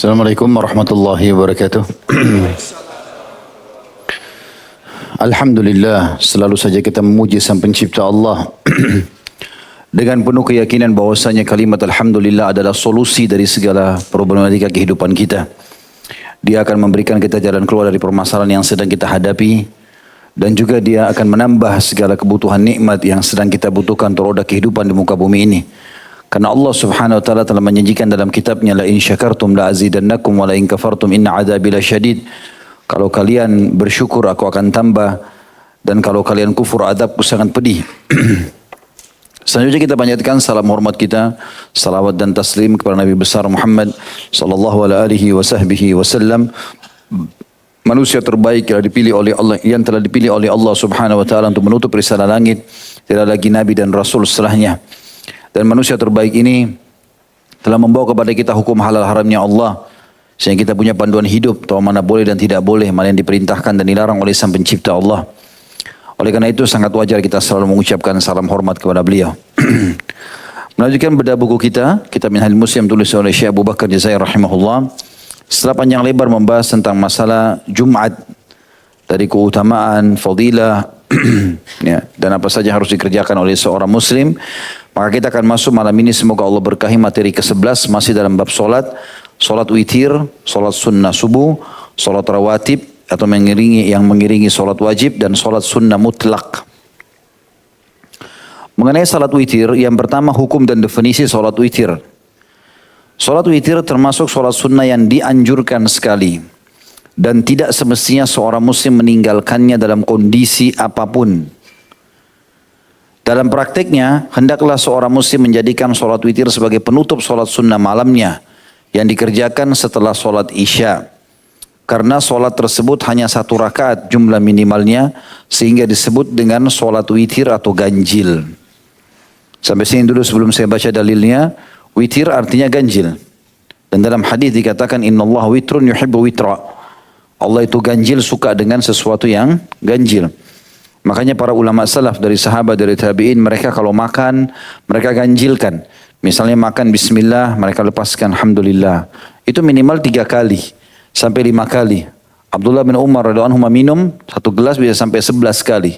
Assalamualaikum warahmatullahi wabarakatuh. Alhamdulillah, selalu saja kita memuji Sang Pencipta Allah dengan penuh keyakinan bahwasanya kalimat Alhamdulillah adalah solusi dari segala problematika kehidupan kita. Dia akan memberikan kita jalan keluar dari permasalahan yang sedang kita hadapi, dan juga dia akan menambah segala kebutuhan nikmat yang sedang kita butuhkan untuk roda kehidupan di muka bumi ini. Karena Allah Subhanahu wa taala telah menjanjikan dalam kitabnya, la in syakartum la azidannakum wa la in kafartum inna adzabi lasyadid. Kalau kalian bersyukur aku akan tambah, dan kalau kalian kufur adabku sangat pedih. Selanjutnya kita panjatkan salam hormat kita, salawat dan taslim kepada Nabi besar Muhammad sallallahu alaihi wasallam, manusia terbaik yang dipilih oleh Allah, yang telah dipilih oleh Allah Subhanahu wa taala untuk menutup risalah langit. Tidak lagi nabi dan rasul setelahnya. Dan manusia terbaik ini telah membawa kepada kita hukum halal haramnya Allah, sehingga kita punya panduan hidup, tahu mana boleh dan tidak boleh, mana yang diperintahkan dan dilarang oleh Sang Pencipta Allah. Oleh karena itu sangat wajar kita selalu mengucapkan salam hormat kepada beliau. Melanjutkan bedah buku kita, Kitab Minhajul Muslim tulis oleh Syekh Abu Bakar Jazair rahimahullah. Setelah panjang lebar membahas tentang masalah Jumat, dari keutamaan, fadilah, ya, dan apa saja harus dikerjakan oleh seorang muslim, maka kita akan masuk malam ini, semoga Allah berkahi, materi ke-11 masih dalam bab solat. Solat witir, solat sunnah subuh, solat rawatib atau yang mengiringi solat wajib, dan solat sunnah mutlak. Mengenai solat witir, yang pertama hukum dan definisi solat witir. Solat witir termasuk solat sunnah yang dianjurkan sekali, dan tidak semestinya seorang muslim meninggalkannya dalam kondisi apapun. Dalam prakteknya, hendaklah seorang muslim menjadikan solat witir sebagai penutup solat sunnah malamnya yang dikerjakan setelah solat isya. Karena solat tersebut hanya 1 rakaat jumlah minimalnya, sehingga disebut dengan solat witir atau ganjil. Sampai sini dulu sebelum saya baca dalilnya. Witir artinya ganjil. Dan dalam hadis dikatakan, innallaha witrun yuhibbu witra. Allah itu ganjil, suka dengan sesuatu yang ganjil. Makanya para ulama salaf dari sahabat, dari tabi'in, mereka kalau makan, mereka ganjilkan. Misalnya makan bismillah, mereka lepaskan alhamdulillah. Itu minimal 3 kali, sampai 5 kali. Abdullah bin Umar radhiyallahu anhu minum 1 gelas bisa sampai 11 kali.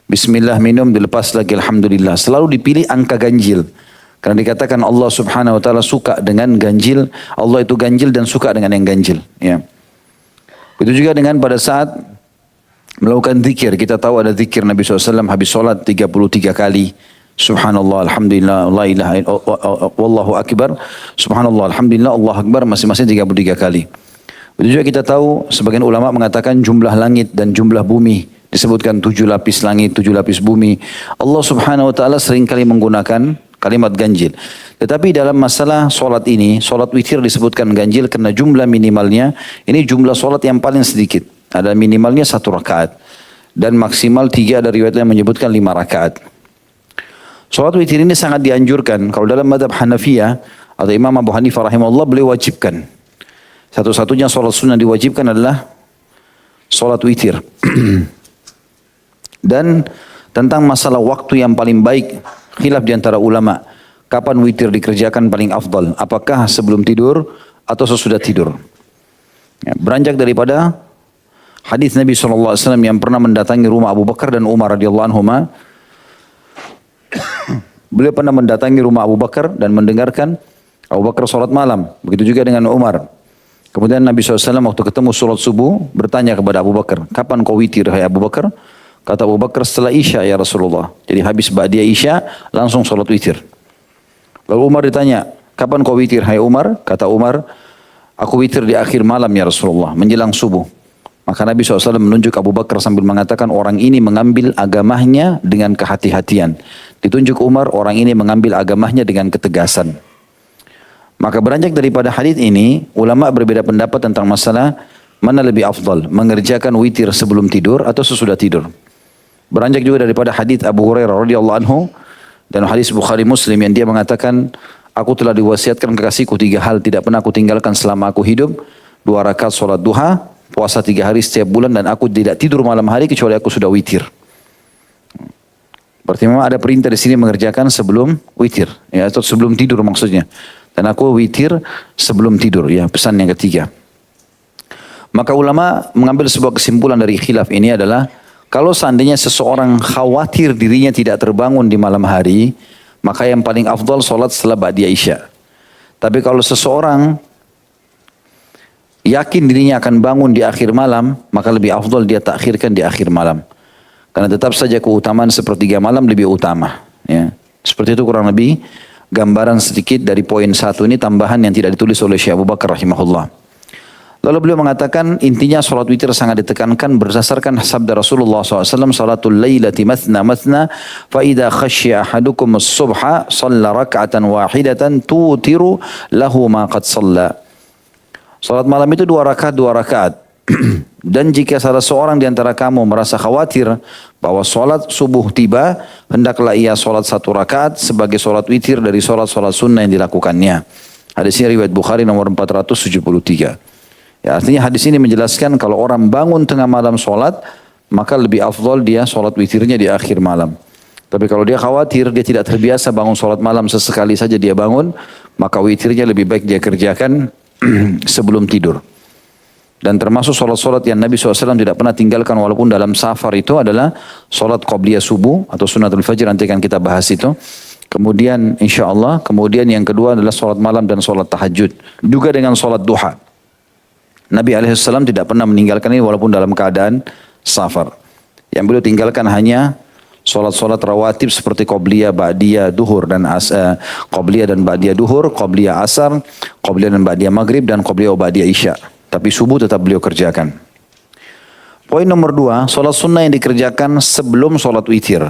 Bismillah minum, dilepas lagi alhamdulillah. Selalu dipilih angka ganjil. Karena dikatakan Allah Subhanahu wa taala suka dengan ganjil. Allah itu ganjil dan suka dengan yang ganjil. Ya. Itu juga dengan pada saat melakukan zikir. Kita tahu ada zikir Nabi SAW habis sholat 33 kali. Subhanallah, alhamdulillah, la ilaha illallah, wallahu akbar. Subhanallah, alhamdulillah, Allah akbar, masing-masing 33 kali. Itu juga kita tahu, sebagian ulama mengatakan jumlah langit dan jumlah bumi. Disebutkan 7 lapis langit, 7 lapis bumi. Allah Subhanahu wa ta'ala seringkali menggunakan kalimat ganjil. Tetapi dalam masalah solat ini, solat witir disebutkan ganjil karena jumlah minimalnya, ini jumlah solat yang paling sedikit. Ada minimalnya 1 rakaat. Dan maksimal 3, ada riwayat yang menyebutkan 5 rakaat. Solat witir ini sangat dianjurkan. Kalau dalam madhab Hanafiyah atau Imam Abu Hanifah rahimahullah, beliau wajibkan. Satu-satunya solat sunnah diwajibkan adalah solat witir. Dan tentang masalah waktu yang paling baik, khilaf di antara ulama. Kapan witir dikerjakan paling afdal? Apakah sebelum tidur atau sesudah tidur? Ya, beranjak daripada hadis Nabi SAW yang pernah mendatangi rumah Abu Bakar dan Umar radhiyallahu anhuma. Beliau pernah mendatangi rumah Abu Bakar dan mendengarkan Abu Bakar sholat malam. Begitu juga dengan Umar. Kemudian Nabi SAW waktu ketemu sholat subuh bertanya kepada Abu Bakar, kapan kau witir hai Abu Bakar? Kata Abu Bakar, setelah isya ya Rasulullah. Jadi habis ba'diyah isya langsung sholat witir. Lalu Umar ditanya, kapan kau witir hai Umar? Kata Umar, aku witir di akhir malam ya Rasulullah, menjelang subuh. Maka Nabi SAW menunjuk Abu Bakar sambil mengatakan, orang ini mengambil agamanya dengan kehati-hatian. Ditunjuk Umar, orang ini mengambil agamanya dengan ketegasan. Maka beranjak daripada hadis ini, ulama berbeda pendapat tentang masalah mana lebih afdal, mengerjakan witir sebelum tidur atau sesudah tidur. Beranjak juga daripada hadis Abu Hurairah radhiyallahu anhu dan hadis Bukhari Muslim yang dia mengatakan, aku telah diwasiatkan kekasihku 3 hal tidak pernah aku tinggalkan selama aku hidup. 2 rakaat sholat duha, puasa 3 hari setiap bulan, dan aku tidak tidur malam hari kecuali aku sudah witir. Berarti memang ada perintah di sini mengerjakan sebelum witir, ya, atau sebelum tidur maksudnya. Dan aku witir sebelum tidur. Ya, pesan yang ketiga. Maka ulama mengambil sebuah kesimpulan dari khilaf ini adalah kalau seandainya seseorang khawatir dirinya tidak terbangun di malam hari, maka yang paling afdal solat setelah ba'diyah isya. Tapi kalau seseorang yakin dirinya akan bangun di akhir malam, maka lebih afdal dia takhirkan di akhir malam. Karena tetap saja keutamaan sepertiga malam lebih utama. Ya. Seperti itu kurang lebih gambaran sedikit dari poin 1 ini, tambahan yang tidak ditulis oleh Syekh Abu Bakar rahimahullah. Lalu beliau mengatakan intinya salat witir sangat ditekankan berdasarkan sabda Rasulullah SAW, salatul lailati mathna mathna, fa idha khashya ahadukum as-subha salla rak'atan wahidatan tutiru lahu ma qad salla. Salat malam itu 2 rakaat. Dan jika salah seorang di antara kamu merasa khawatir bahwa salat subuh tiba, hendaklah ia salat 1 rakaat sebagai salat witir dari salat-salat sunnah yang dilakukannya. Hadis ini riwayat Bukhari nomor 473. Ya, artinya hadis ini menjelaskan kalau orang bangun tengah malam sholat, maka lebih afdol dia sholat witirnya di akhir malam. Tapi kalau dia khawatir, dia tidak terbiasa bangun sholat malam, sesekali saja dia bangun, maka witirnya lebih baik dia kerjakan sebelum tidur. Dan termasuk sholat-sholat yang Nabi SAW tidak pernah tinggalkan walaupun dalam safar itu adalah sholat qabliyah subuh atau sunatul fajr, nanti akan kita bahas itu. Kemudian insya Allah, kemudian yang kedua adalah sholat malam dan sholat tahajud. Juga dengan sholat duha. Nabi alaihissalam tidak pernah meninggalkan ini walaupun dalam keadaan safar. Yang beliau tinggalkan hanya solat-solat rawatib seperti qobliyah, ba'diyah, duhur dan qobliyah dan ba'diyah duhur, qobliyah asar, qobliyah dan ba'diyah maghrib dan qobliyah ba'diyah isya. Tapi subuh tetap beliau kerjakan. Poin nomor 2, solat sunnah yang dikerjakan sebelum solat witir.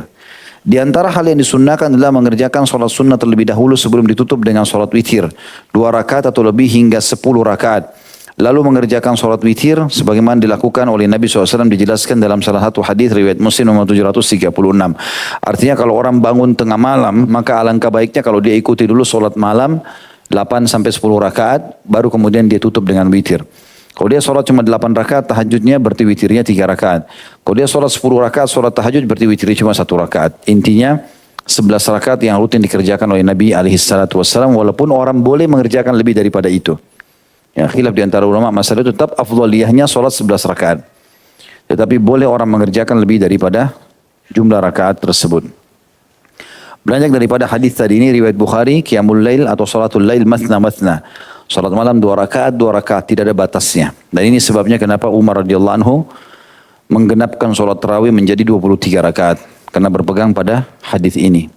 Di antara hal yang disunnahkan adalah mengerjakan solat sunnah terlebih dahulu sebelum ditutup dengan solat witir. 2 rakaat atau lebih hingga 10 rakaat. Lalu mengerjakan sholat witir sebagaimana dilakukan oleh Nabi SAW, dijelaskan dalam salah satu hadis riwayat Muslim nomor 736. Artinya kalau orang bangun tengah malam, maka alangkah baiknya kalau dia ikuti dulu sholat malam 8 sampai 10 rakaat, baru kemudian dia tutup dengan witir. Kalau dia sholat cuma 8 rakaat, tahajudnya berarti witirnya 3 rakaat. Kalau dia sholat 10 rakaat, sholat tahajud berarti witirnya cuma 1 rakaat. Intinya 11 rakaat yang rutin dikerjakan oleh Nabi SAW, walaupun orang boleh mengerjakan lebih daripada itu. Ya, khilaf di antara ulama masalah itu, tetap afdaliyahnya sholat 11 rakaat. Tetapi boleh orang mengerjakan lebih daripada jumlah rakaat tersebut. Beranjak daripada hadis tadi ini riwayat Bukhari, qiyamul lail atau salatul lail mathna mathna. Salat malam 2 rakaat, tidak ada batasnya. Dan ini sebabnya kenapa Umar radhiyallahu anhu menggenapkan salat tarawih menjadi 23 rakaat karena berpegang pada hadis ini.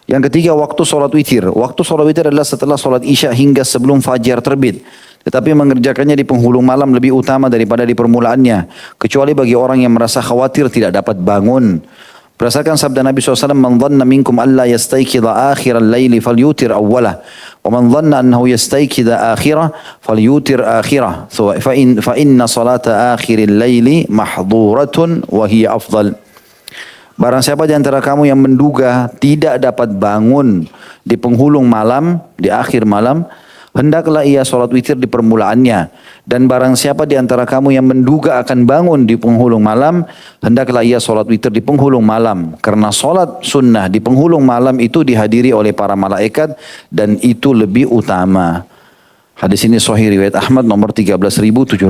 Yang ketiga, waktu sholat witir. Waktu sholat witir adalah setelah sholat isya hingga sebelum fajar terbit. Tetapi mengerjakannya di penghulu malam lebih utama daripada di permulaannya. Kecuali bagi orang yang merasa khawatir tidak dapat bangun. Berdasarkan sabda Nabi SAW, "Man dhanna minkum alla yastaykidha akhiral laili falyutir awwalah. Wa man dhanna annahu yastaykidha akhirah falyutir akhirah. Fa inna salata akhiril laili mahdhuratun wa hiya afdal." Barang siapa di antara kamu yang menduga tidak dapat bangun di penghulung malam, di akhir malam, hendaklah ia sholat witir di permulaannya. Dan barang siapa di antara kamu yang menduga akan bangun di penghulung malam, hendaklah ia sholat witir di penghulung malam. Karena sholat sunnah di penghulung malam itu dihadiri oleh para malaikat dan itu lebih utama. Hadis ini sahih riwayat Ahmad nomor 13.795.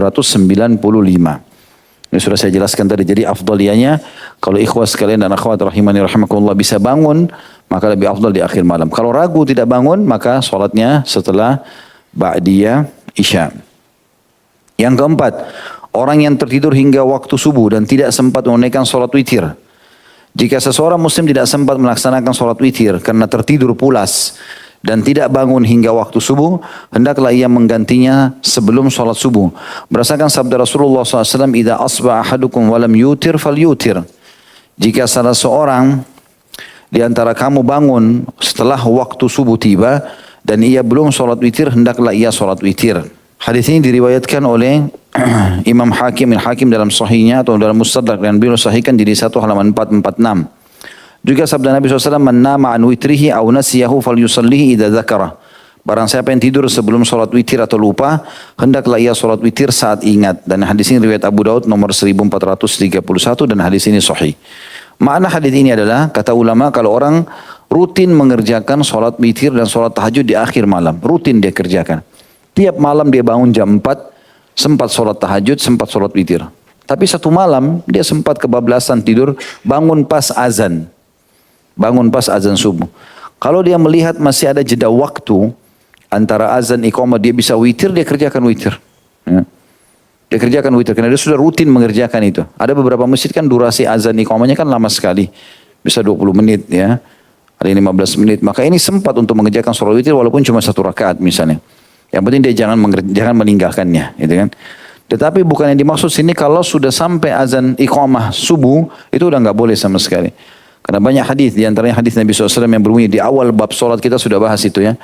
Ini sudah saya jelaskan tadi. Jadi afdaliyahnya kalau ikhwas sekalian dan akhwat rahimani rahimakumullah bisa bangun, maka lebih afdal di akhir malam. Kalau ragu tidak bangun, maka sholatnya setelah ba'diyah isya. Yang keempat, orang yang tertidur hingga waktu subuh dan tidak sempat menunaikan sholat witir. Jika seseorang muslim tidak sempat melaksanakan sholat witir karena tertidur pulas dan tidak bangun hingga waktu subuh, hendaklah ia menggantinya sebelum sholat subuh. Berdasarkan sabda Rasulullah SAW, "Idza asbaha ahadukum walam yutir falyutir." Jika salah seorang di antara kamu bangun setelah waktu subuh tiba dan ia belum sholat witir, hendaklah ia sholat witir. Hadis ini diriwayatkan oleh Imam Hakim dalam sahihnya atau dalam Mustadrak, dan beliau sahihkan di 1 halaman 446. Juga sabda Nabi SAW, "Man nama an witrihi aw nasiyahu falyusallihi idza dzakara." Barang siapa yang tidur sebelum sholat witir atau lupa, hendaklah ia sholat witir saat ingat. Dan hadis ini riwayat Abu Daud nomor 1431 dan hadis ini sahih. Makna hadis ini adalah, kata ulama, kalau orang rutin mengerjakan sholat witir dan sholat tahajud di akhir malam. Rutin dia kerjakan. Tiap malam dia bangun jam 4, sempat sholat tahajud, sempat sholat witir. Tapi satu malam dia sempat kebablasan tidur, bangun pas azan. Bangun pas azan subuh. Kalau dia melihat masih ada jeda waktu antara azan iqamah dia bisa witir, dia kerjakan witir. Ya. Dia kerjakan witir karena dia sudah rutin mengerjakan itu. Ada beberapa masjid kan durasi azan iqamahnya kan lama sekali. Bisa 20 menit ya. Ada 15 menit. Maka ini sempat untuk mengerjakan sholat witir walaupun cuma 1 rakaat misalnya. Yang penting dia jangan meninggalkannya, gitu kan. Tetapi bukan yang dimaksud sini kalau sudah sampai azan iqamah subuh itu udah nggak boleh sama sekali. Karena banyak hadis, di antaranya hadis Nabi SAW yang berbunyi di awal bab sholat kita sudah bahas itu ya.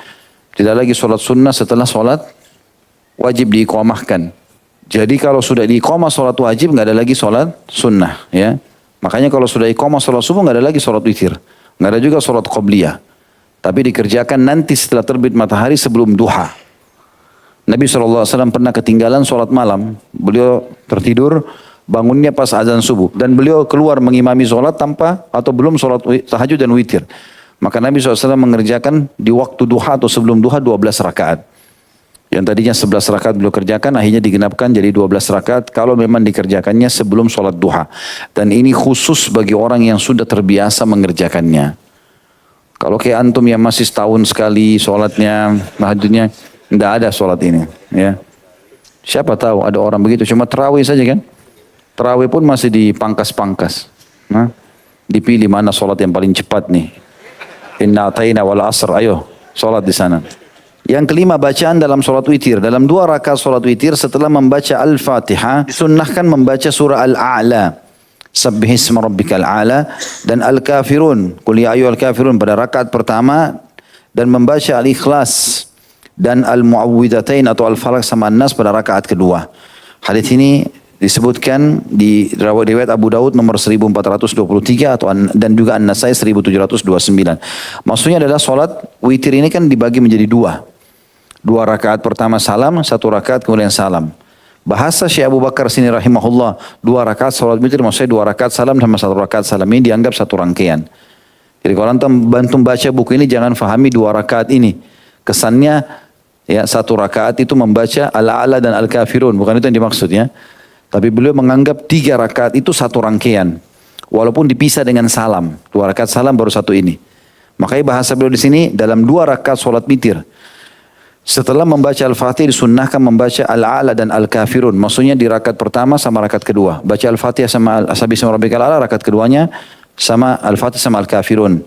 Tidak lagi sholat sunnah setelah sholat wajib diiqamahkan. Jadi kalau sudah diiqamah sholat wajib nggak ada lagi sholat sunnah ya. Makanya kalau sudah iqamah sholat subuh nggak ada lagi sholat witir, nggak ada juga sholat qobliyah. Tapi dikerjakan nanti setelah terbit matahari sebelum duha. Nabi SAW pernah ketinggalan sholat malam. Beliau tertidur, bangunnya pas azan subuh. Dan beliau keluar mengimami sholat tanpa atau belum sholat tahajud dan witir. Maka Nabi SAW mengerjakan di waktu duha atau sebelum duha 12 rakaat. Yang tadinya 11 rakaat beliau kerjakan, akhirnya digenapkan jadi 12 rakaat. Kalau memang dikerjakannya sebelum sholat duha. Dan ini khusus bagi orang yang sudah terbiasa mengerjakannya. Kalau kayak antum yang masih setahun sekali sholatnya, tahajudnya, tidak ada sholat ini, ya. Siapa tahu ada orang begitu, cuma terawih saja kan. Terawih pun masih dipangkas-pangkas. Nah, dipilih mana sholat yang paling cepat nih. Inna atayna wal asr, ayo sholat di sana. Yang kelima, bacaan dalam sholat witir. Dalam 2 rakaat sholat witir setelah membaca Al-Fatihah, disunnahkan membaca surah Al-A'la. Sabbihisma rabbikal a'la dan Al-Kafirun. Qul ya ayyuhal kafirun pada rakaat pertama dan membaca Al-Ikhlas dan Al-Mu'awwidhatain atau Al-Falaq sama An-Nas pada rakaat kedua. Hadis ini disebutkan di riwayat Abu Daud nomor 1423 atau dan juga An-Nasai 1729. Maksudnya adalah sholat witir ini kan dibagi menjadi 2. 2 rakaat pertama salam, 1 rakaat kemudian salam. Bahasa Syekh Abu Bakar sini rahimahullah, 2 rakaat sholat witir maksudnya 2 rakaat salam sama 1 rakaat salam ini dianggap satu rangkaian. Jadi kalau antum bantu baca buku ini jangan fahami 2 rakaat ini. Kesannya ya 1 rakaat itu membaca Al-A'la dan Al-Kafirun, bukan itu yang dimaksud ya. Tapi beliau menganggap 3 rakaat itu satu rangkaian, walaupun dipisah dengan salam. 2 rakaat salam baru 1 ini. Makanya bahasa beliau di sini dalam 2 rakaat sholat witir. Setelah membaca Al-Fatihah disunnahkan membaca Al-A'la dan Al-Kafirun. Maksudnya di rakaat pertama sama rakaat kedua. Baca Al-Fatihah sama Sabbihisma rabbikal a'la, rakaat keduanya sama Al-Fatihah sama Al-Kafirun.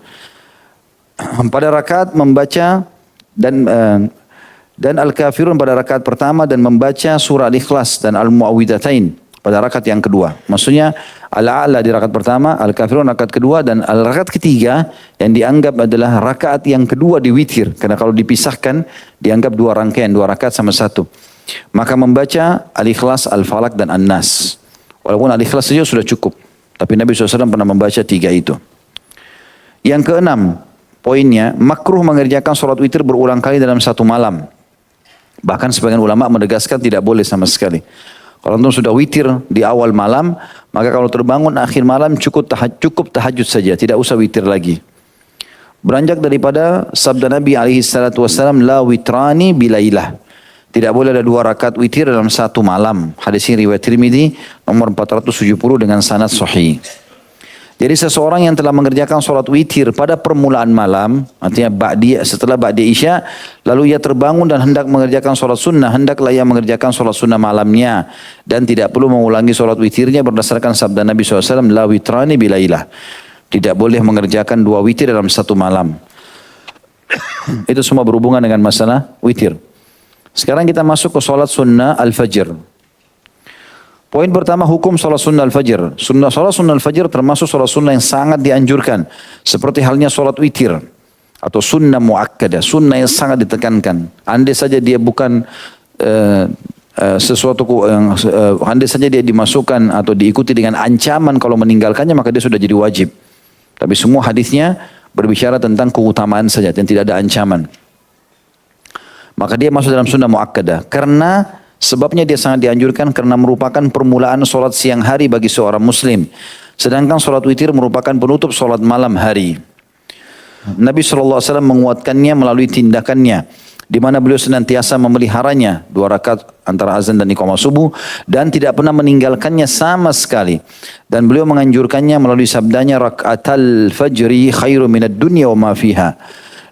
Pada rakaat membaca dan Al-Kafirun pada rakaat pertama dan membaca surah Al-Ikhlas dan Al-Mu'awwidhatain pada rakaat yang kedua. Maksudnya Al-A'la di rakaat pertama, Al-Kafirun rakaat kedua dan rakaat ketiga yang dianggap adalah rakaat yang kedua di witir. Karena kalau dipisahkan dianggap 2 rangkaian, 2 rakaat sama 1. Maka membaca Al-Ikhlas, Al-Falaq dan An-Nas. Walaupun Al-Ikhlas saja sudah cukup. Tapi Nabi SAW pernah membaca 3 itu. Yang keenam, poinnya, makruh mengerjakan sholat witir berulang kali dalam 1 malam. Bahkan sebagian ulama menegaskan tidak boleh sama sekali. Kalau antum sudah witir di awal malam, maka kalau terbangun akhir malam cukup tahajud saja, tidak usah witir lagi. Beranjak daripada sabda Nabi SAW, la witrani bilailah. Tidak boleh ada 2 rakaat witir dalam 1 malam. Hadis ini riwayat Tirmidzi nomor 470 dengan sanad sahih. Jadi seseorang yang telah mengerjakan sholat witir pada permulaan malam, artinya setelah ba'di isya, lalu ia terbangun dan hendak mengerjakan sholat sunnah, hendaklah ia mengerjakan sholat sunnah malamnya. Dan tidak perlu mengulangi sholat witirnya berdasarkan sabda Nabi SAW, la witrani bilailah. Tidak boleh mengerjakan 2 witir dalam 1 malam. Itu semua berhubungan dengan masalah witir. Sekarang kita masuk ke sholat sunnah al-fajr. Poin pertama, hukum sholat sunnah al-fajr. Sholat sunnah al-fajr termasuk sholat sunnah yang sangat dianjurkan. Seperti halnya sholat witir. Atau sunnah mu'akkadah. Sunnah yang sangat ditekankan. Andai saja dia bukan sesuatu yang andai saja dia dimasukkan atau diikuti dengan ancaman kalau meninggalkannya, maka dia sudah jadi wajib. Tapi semua hadisnya berbicara tentang keutamaan saja dan tidak ada ancaman. Maka dia masuk dalam sunnah mu'akkadah. Karena sebabnya dia sangat dianjurkan karena merupakan permulaan sholat siang hari bagi seorang muslim. Sedangkan sholat witir merupakan penutup sholat malam hari. Nabi SAW menguatkannya melalui tindakannya, di mana beliau senantiasa memeliharanya 2 rakaat antara azan dan iqamah subuh dan tidak pernah meninggalkannya sama sekali. Dan beliau menganjurkannya melalui sabdanya, rakaatal fajri khairu minad dunya wa ma fiha.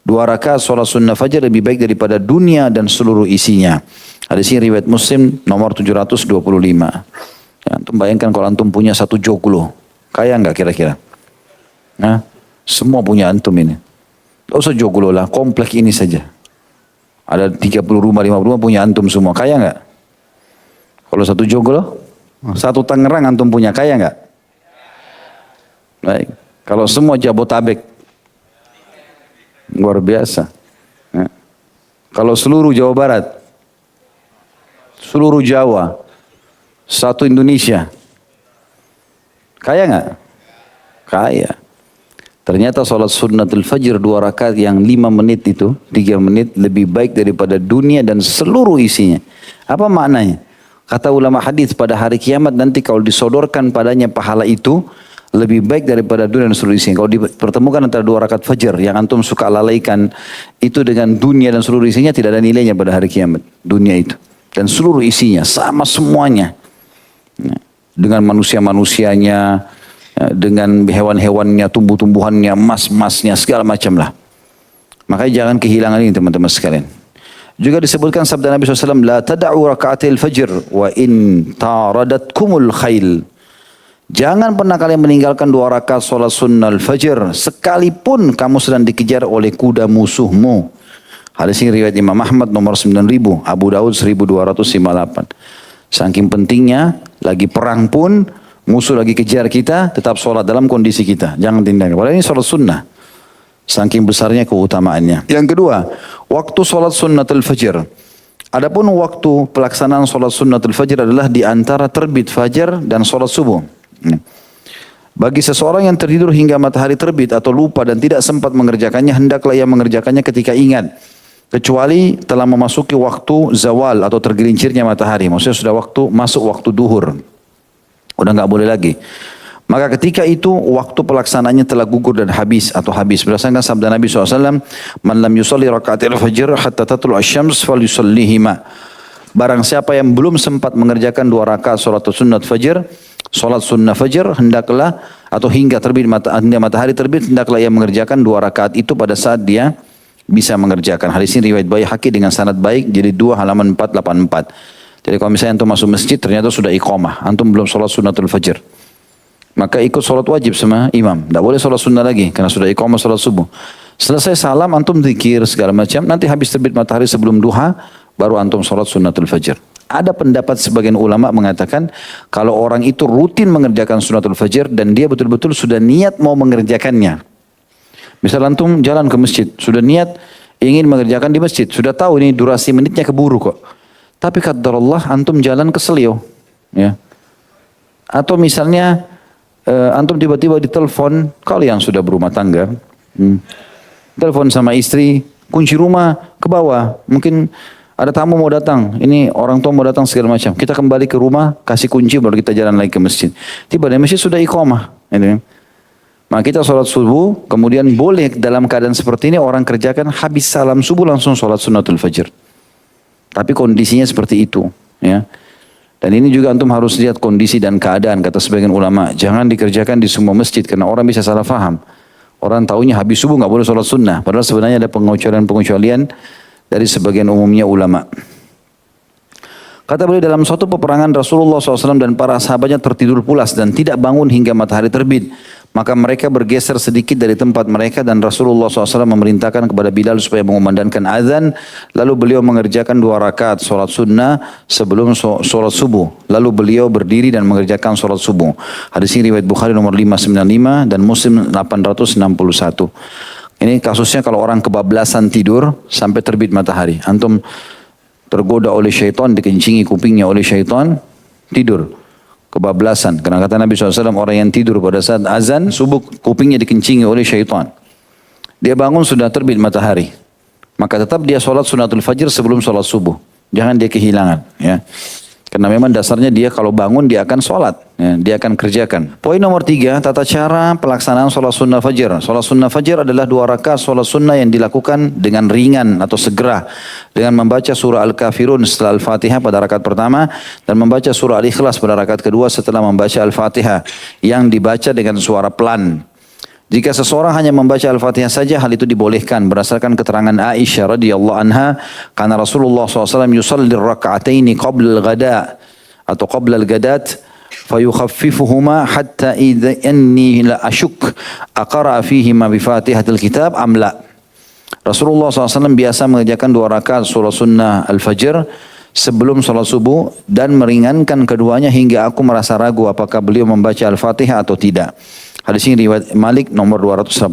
2 rakaat salat sunnah fajar lebih baik daripada dunia dan seluruh isinya. Hadis ini riwayat Muslim nomor 725. Ya, antum bayangkan kalau antum punya 1 joglo, kaya enggak kira-kira? Nah, semua punya antum ini. Tidak usah joglo lah, komplek ini saja. Ada 30 rumah, 50 rumah punya antum semua. Kaya enggak? Kalau 1 joglo, 1 Tangerang antum punya, kaya enggak? Baik. Kalau semua Jabotabek, luar biasa. Ya. Kalau seluruh Jawa Barat, seluruh Jawa, 1 Indonesia, kaya enggak? Kaya. Ternyata sholat sunnatul fajr 2 rakaat yang 5 menit itu, 3 menit lebih baik daripada dunia dan seluruh isinya. Apa maknanya? Kata ulama hadis, pada hari kiamat nanti kalau disodorkan padanya pahala itu, lebih baik daripada dunia dan seluruh isinya. Kalau dipertemukan antara 2 rakaat fajar yang antum suka lalaikan itu dengan dunia dan seluruh isinya, tidak ada nilainya pada hari kiamat. Dunia itu. Dan seluruh isinya, sama semuanya. Dengan manusia-manusianya, dengan hewan-hewannya, tumbuh-tumbuhannya, emas-emasnya, segala macam lah. Makanya jangan kehilangan ini teman-teman sekalian. Juga disebutkan sabda Nabi SAW, la tada'u raka'atil fajr wa in taradatkumul khail. Jangan pernah kalian meninggalkan 2 rakaat sholat sunnah al-fajr, sekalipun kamu sedang dikejar oleh kuda musuhmu. Hadis ini riwayat Imam Ahmad nomor 9000, Abu Daud 1258. Saking pentingnya, lagi perang pun, musuh lagi kejar kita, tetap sholat dalam kondisi kita. Jangan tinggalkan. Padahal ini sholat sunnah. Saking besarnya keutamaannya. Yang kedua, waktu sholat sunnatul fajr. Adapun waktu pelaksanaan sholat sunnatul fajr adalah di antara terbit fajar dan sholat subuh. Bagi seseorang yang tertidur hingga matahari terbit atau lupa dan tidak sempat mengerjakannya, hendaklah ia mengerjakannya ketika ingat. Kecuali telah memasuki waktu zawal atau tergelincirnya matahari. Maksudnya sudah masuk waktu duhur. Udah nggak boleh lagi. Maka ketika itu waktu pelaksanaannya telah gugur dan habis atau habis. Berdasarkan sabda Nabi SAW, man lam yusalli raka'atil fajr hatta tatlu asy-syams falyusallihima. Barang siapa yang belum sempat mengerjakan 2 rakaat salat sunnat fajr, salat sunnah fajr, hendaklah atau hingga matahari terbit, hendaklah ia mengerjakan 2 rakaat itu pada saat dia bisa mengerjakan. Hadis ini riwayat Baihaqi dengan sanad baik, jadi 2 halaman 484. Jadi kalau misalnya antum masuk masjid ternyata sudah iqamah, antum belum sholat sunnatul fajr, maka ikut sholat wajib sama imam. Tidak boleh sholat sunnah lagi karena sudah iqamah sholat subuh. Selesai salam antum zikir segala macam, nanti habis terbit matahari sebelum duha baru antum sholat sunnatul fajr. Ada pendapat sebagian ulama mengatakan kalau orang itu rutin mengerjakan sunnatul fajr dan dia betul-betul sudah niat mau mengerjakannya. Misal antum jalan ke masjid, sudah niat ingin mengerjakan di masjid, sudah tahu ini durasi menitnya keburu kok. Tapi qadarullah antum jalan ke Selio, ya. Atau misalnya antum tiba-tiba ditelepon, kalau yang sudah berumah tangga, telepon sama istri, kunci rumah ke bawah, mungkin ada tamu mau datang, ini orang tua mau datang segala macam. Kita kembali ke rumah, kasih kunci baru kita jalan lagi ke masjid. Tiba di masjid sudah iqamah, gitu. Maka kita sholat subuh, kemudian boleh dalam keadaan seperti ini orang kerjakan habis salam subuh langsung sholat sunnatul fajr. Tapi kondisinya seperti itu, ya. Dan ini juga antum harus lihat kondisi dan keadaan, kata sebagian ulama. Jangan dikerjakan di semua masjid karena orang bisa salah faham. Orang taunya habis subuh nggak boleh sholat sunnah. Padahal sebenarnya ada pengecualian dari sebagian umumnya ulama. Kata beliau, dalam suatu peperangan Rasulullah SAW dan para sahabatnya tertidur pulas dan tidak bangun hingga matahari terbit. Maka mereka bergeser sedikit dari tempat mereka dan Rasulullah SAW memerintahkan kepada Bilal supaya mengumandangkan azan. Lalu beliau mengerjakan 2 rakaat sholat sunnah sebelum sholat subuh. Lalu beliau berdiri dan mengerjakan sholat subuh. Hadis ini riwayat Bukhari nomor 595 dan Muslim 861. Ini kasusnya kalau orang kebablasan tidur sampai terbit matahari. Antum tergoda oleh syaitan, dikencingi kupingnya oleh syaitan, tidur. Kebablasan. Karena kata Nabi SAW, orang yang tidur pada saat azan, subuh kupingnya dikencingi oleh syaitan. Dia bangun sudah terbit matahari. Maka tetap dia sholat sunnatul fajr sebelum sholat subuh. Jangan dia kehilangan. Ya. Karena memang dasarnya dia kalau bangun dia akan sholat, ya, dia akan kerjakan. Poin nomor 3, tata cara pelaksanaan sholat sunnah fajr. Sholat sunnah fajr adalah 2 rakaat sholat sunnah yang dilakukan dengan ringan atau segera. Dengan membaca surah Al-Kafirun setelah Al-Fatihah pada rakaat pertama. Dan membaca surah Al-Ikhlas pada rakaat kedua setelah membaca Al-Fatihah. Yang dibaca dengan suara pelan. Jika seseorang hanya membaca Al-Fatihah saja, hal itu dibolehkan berdasarkan keterangan Aisyah radhiyallahu anha, karena Rasulullah SAW yusalli raka'ataini qabla al-ghada atau qabla al-ghadat fayukhaffifuhuma hatta idza anni la asyuk aqra fihima bi Fatihatil kitab am la. Rasulullah SAW biasa mengerjakan 2 rakaat surah sunnah Al-Fajr sebelum sholat subuh dan meringankan keduanya hingga aku merasa ragu apakah beliau membaca Al-Fatihah atau tidak. Hadis ini riwayat Malik nomor 286.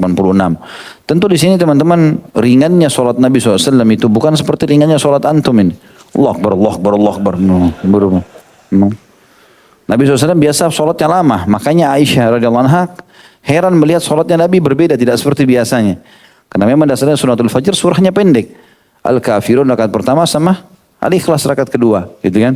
Tentu di sini teman-teman ringannya sholat Nabi SAW itu bukan seperti ringannya sholat antum ini. Allah Akbar, Allah Akbar, Allah Akbar. Nabi SAW biasa sholatnya lama. Makanya Aisyah radhiyallahu anha heran melihat sholatnya Nabi berbeda, tidak seperti biasanya. Karena memang dasarnya sunatul fajr surahnya pendek. Al-Kafirun rakaat pertama sama Al-Ikhlas rakaat kedua. Gitu kan.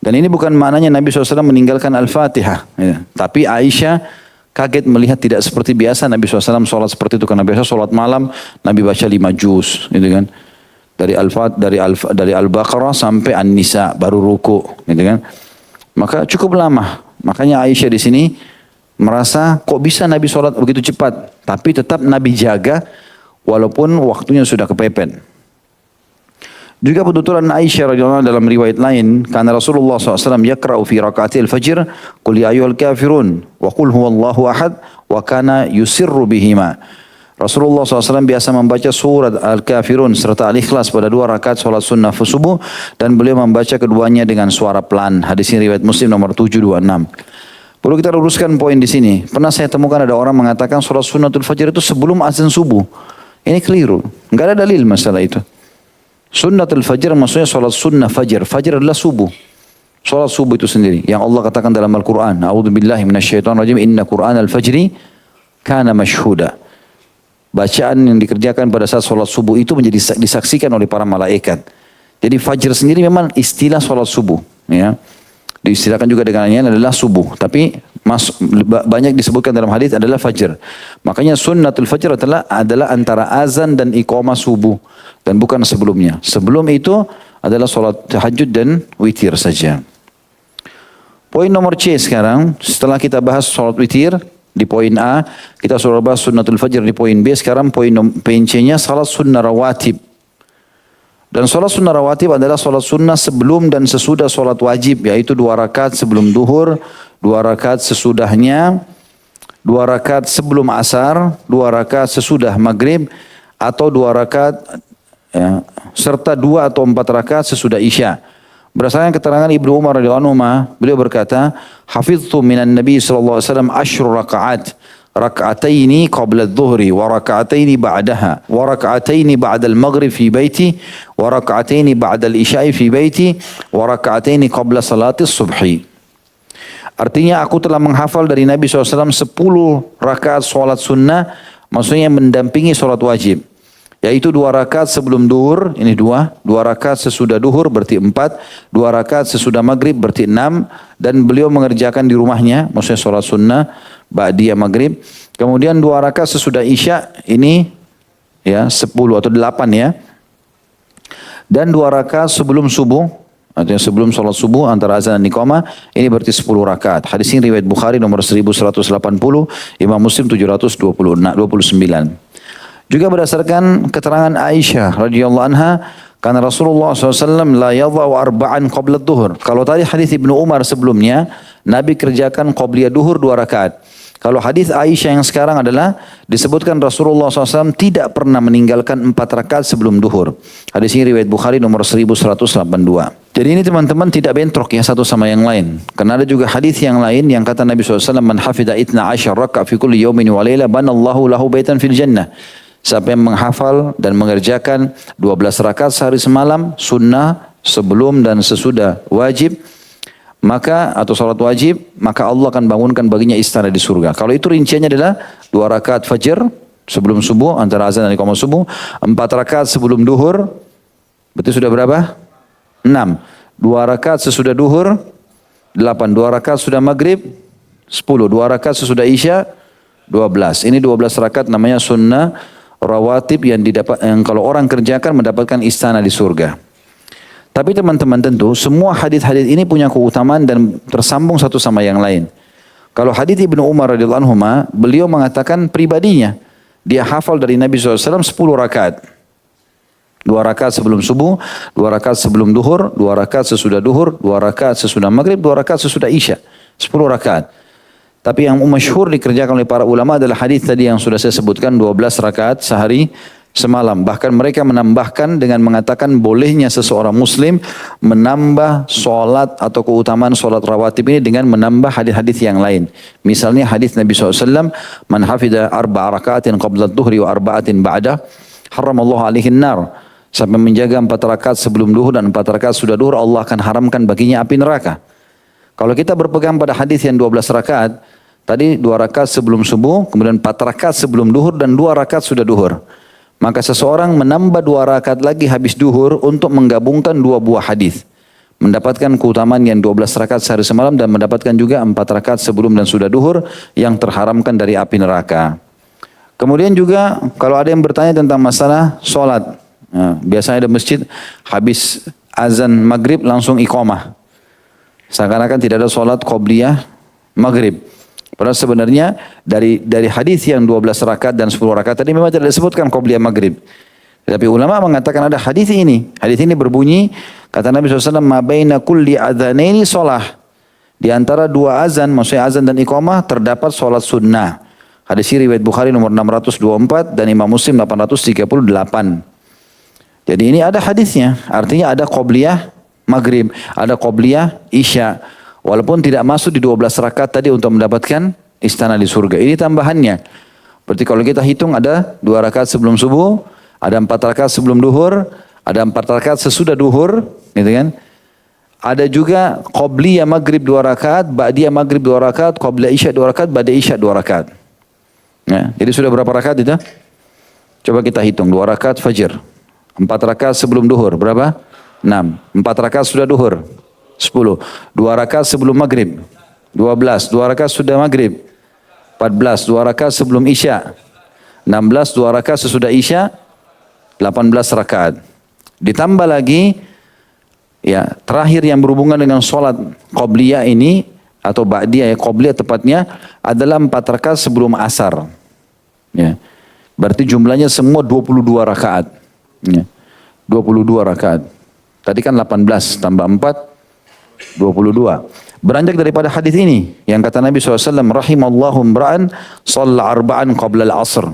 Dan ini bukan maknanya Nabi SAW meninggalkan Al-Fatihah. Ya. Tapi Aisyah kaget melihat tidak seperti biasa Nabi SAW sholat seperti itu. Karena biasa sholat malam Nabi baca 5 juz gitu kan. Dari Al-Baqarah sampai An-Nisa baru ruku gitu kan. Maka cukup lama. Makanya Aisyah di sini merasa kok bisa Nabi sholat begitu cepat. Tapi tetap Nabi jaga walaupun waktunya sudah kepepet. Juga penuturan Aisyah radhiyallahu anha dalam riwayat lain, karena Rasulullah SAW yaqra'u fi raka'atil fajr qul ya ayyuhal kafirun wa qul huwallahu ahad wa kana yusirru bihima. Rasulullah SAW biasa membaca surat Al-Kafirun serta Al-Ikhlas pada 2 rakaat salat sunnah subuh dan beliau membaca keduanya dengan suara pelan. Hadis ini riwayat Muslim nomor 726. Perlu kita luruskan poin di sini. Pernah saya temukan ada orang mengatakan salat sunnatul fajr itu sebelum azan subuh. Ini keliru. Enggak ada dalil masalah itu. Sunnatul fajr maksudnya sholat sunnah fajr. Fajr adalah subuh. Sholat subuh itu sendiri. Yang Allah katakan dalam Al-Quran. A'udzubillahi minasyaitonirrajim. Inna Qur'an al-fajri kana mashhuda. Bacaan yang dikerjakan pada saat sholat subuh itu menjadi disaksikan oleh para malaikat. Jadi fajr sendiri memang istilah sholat subuh. Ya. Diistilahkan juga dengannya adalah subuh. Tapi banyak disebutkan dalam hadis adalah fajr. Makanya sunnatul fajr adalah antara azan dan iqamah subuh. Dan bukan sebelumnya. Sebelum itu adalah sholat tahajud dan witir saja. Poin nomor C sekarang. Setelah kita bahas sholat witir di poin A. Kita sudah bahas sunnatul fajr di poin B. Sekarang poin C-nya salat sunnah rawatib. Dan sholat sunnah rawatib adalah sholat sunnah sebelum dan sesudah sholat wajib. Yaitu 2 rakaat sebelum duhur, 2 rakaat sesudahnya, 2 rakaat sebelum asar, 2 rakaat sesudah maghrib, atau 2 rakaat ya, serta 2 atau 4 rakaat sesudah isya. Berdasarkan keterangan Ibnu Umar radhiyallahu anhu, beliau berkata, "Hafiztu minan Nabi sallallahu alaihi wasallam 10 rakaat. Rak'ataini qabla adh-dhuhri wa rak'ataini ba'daha wa rak'ataini ba'da al-maghrib fi baiti wa rak'ataini ba'da al-isya'i fi baiti wa rak'ataini qabla salati subhi." Artinya aku telah menghafal dari Nabi SAW 10 rakaat sholat sunnah, maksudnya mendampingi sholat wajib. Yaitu 2 rakaat sebelum duhur, ini 2 rakaat sesudah duhur berarti 4, 2 rakaat sesudah maghrib berarti 6, dan beliau mengerjakan di rumahnya, maksudnya sholat sunnah, ba'diyah maghrib. Kemudian 2 rakaat sesudah isya, ini ya 10 atau 8 ya. Dan 2 rakaat sebelum subuh, artinya sebelum sholat subuh antara azan dan iqamah, ini berarti 10 rakaat. Hadis ini riwayat Bukhari nomor 1180, Imam Muslim 729. Juga berdasarkan keterangan Aisyah radhiyallahu anha, karena Rasulullah SAW la yadha'u arba'an qabla duhur. Kalau tadi hadis Ibnu Umar sebelumnya, Nabi kerjakan qabliyah duhur 2 rakaat. Kalau hadis Aisyah yang sekarang adalah disebutkan Rasulullah SAW tidak pernah meninggalkan 4 rakaat sebelum duhur. Hadis ini riwayat Bukhari nomor 1182. Jadi ini teman-teman tidak bentrok ya satu sama yang lain. Karena ada juga hadis yang lain yang kata Nabi SAW, "Man hafidha 12 rakaat fi kulli yawmin wa laila banallahu lahu baitan fil jannah." Siapa yang menghafal dan mengerjakan 12 rakaat sehari semalam sunnah sebelum dan sesudah wajib, maka atau salat wajib, maka Allah akan bangunkan baginya istana di surga. Kalau itu rinciannya adalah 2 rakaat fajr sebelum subuh antara azan dan iqamah subuh, 4 rakaat sebelum duhur, berarti sudah berapa? 6. 2 rakaat sesudah duhur, 8. 2 rakaat sudah maghrib, 10. 2 rakaat sesudah isya, 12. Ini 12 rakaat namanya sunnah rawatib yang kalau orang kerjakan mendapatkan istana di surga. Tapi teman-teman tentu semua hadis-hadis ini punya keutamaan dan tersambung satu sama yang lain. Kalau hadis Ibnu Umar radhiyallahu anhu, beliau mengatakan pribadinya dia hafal dari Nabi SAW 10 rakaat. 2 rakaat sebelum subuh, 2 rakaat sebelum duhur, 2 rakaat sesudah duhur, 2 rakaat sesudah maghrib, 2 rakaat sesudah isya. 10 rakaat. Tapi yang masyhur dikerjakan oleh para ulama adalah hadis tadi yang sudah saya sebutkan, 12 rakaat sehari semalam. Bahkan mereka menambahkan dengan mengatakan bolehnya seseorang muslim menambah solat atau keutamaan solat rawatib ini dengan menambah hadis-hadis yang lain. Misalnya hadis Nabi SAW, man hafidha 4 rakaatin qabla dhuhri wa 4 ba'dah, haramallahu alaihin nar. Sampai menjaga 4 rakaat sebelum duhur dan 4 rakaat sudah duhur, Allah akan haramkan baginya api neraka. Kalau kita berpegang pada hadis yang 12 rakaat, tadi 2 rakaat sebelum subuh, kemudian 4 rakaat sebelum duhur dan 2 rakaat sudah duhur. Maka seseorang menambah 2 rakaat lagi habis duhur untuk menggabungkan 2 buah hadis. Mendapatkan keutamaan yang 12 rakaat sehari semalam dan mendapatkan juga 4 rakaat sebelum dan sudah duhur yang terharamkan dari api neraka. Kemudian juga kalau ada yang bertanya tentang masalah sholat. Nah, biasanya ada masjid habis azan maghrib langsung iqamah. Seakan-akan tidak ada sholat qobliyah maghrib. Padahal sebenarnya dari hadis yang 12 rakaat dan 10 rakaat tadi memang tidak disebutkan qobliyah maghrib. Tapi ulama mengatakan ada hadis ini. Hadis ini berbunyi, kata Nabi SAW, ma baina kulli adzanaini sholah. Di antara 2 azan, maksudnya azan dan iqamah, terdapat sholat sunnah. Hadis ini riwayat Bukhari nomor 624 dan Imam Muslim 838. Jadi ini ada hadisnya. Artinya ada qobliyah maghrib, ada qobliyah isya. Walaupun tidak masuk di 12 rakaat tadi untuk mendapatkan istana di surga. Ini tambahannya. Berarti kalau kita hitung ada 2 rakaat sebelum subuh, ada 4 rakaat sebelum duhur, ada 4 rakaat sesudah duhur, gitu kan? Ada juga qobliyah maghrib 2 rakaat, ba'diyah maghrib 2 rakaat, qobliyah isya 2 rakaat, ba'diyah isya 2 rakaat. Ya, jadi sudah berapa rakaat itu? Coba kita hitung, 2 rakaat fajr, 4 rakaat sebelum duhur, berapa? 6. 4 rakaat sudah duhur, 10. 2 rakaat sebelum maghrib, 12. 2 rakaat sudah maghrib, 14. 2 rakaat sebelum isya, 16. 2 rakaat sesudah isya, 18 rakaat. Ditambah lagi, ya terakhir yang berhubungan dengan sholat qobliyah ini, atau ba'diyah, ya qobliyah tepatnya, adalah 4 rakaat sebelum asar. Ya. Berarti jumlahnya semua 22 rakaat. Ya. 22 rakaat. Tadi kan 18 tambah 4, 22. Beranjak daripada hadis ini yang kata Nabi SAW, rahimallahu imra'an shalla arba'an qabla al-asr.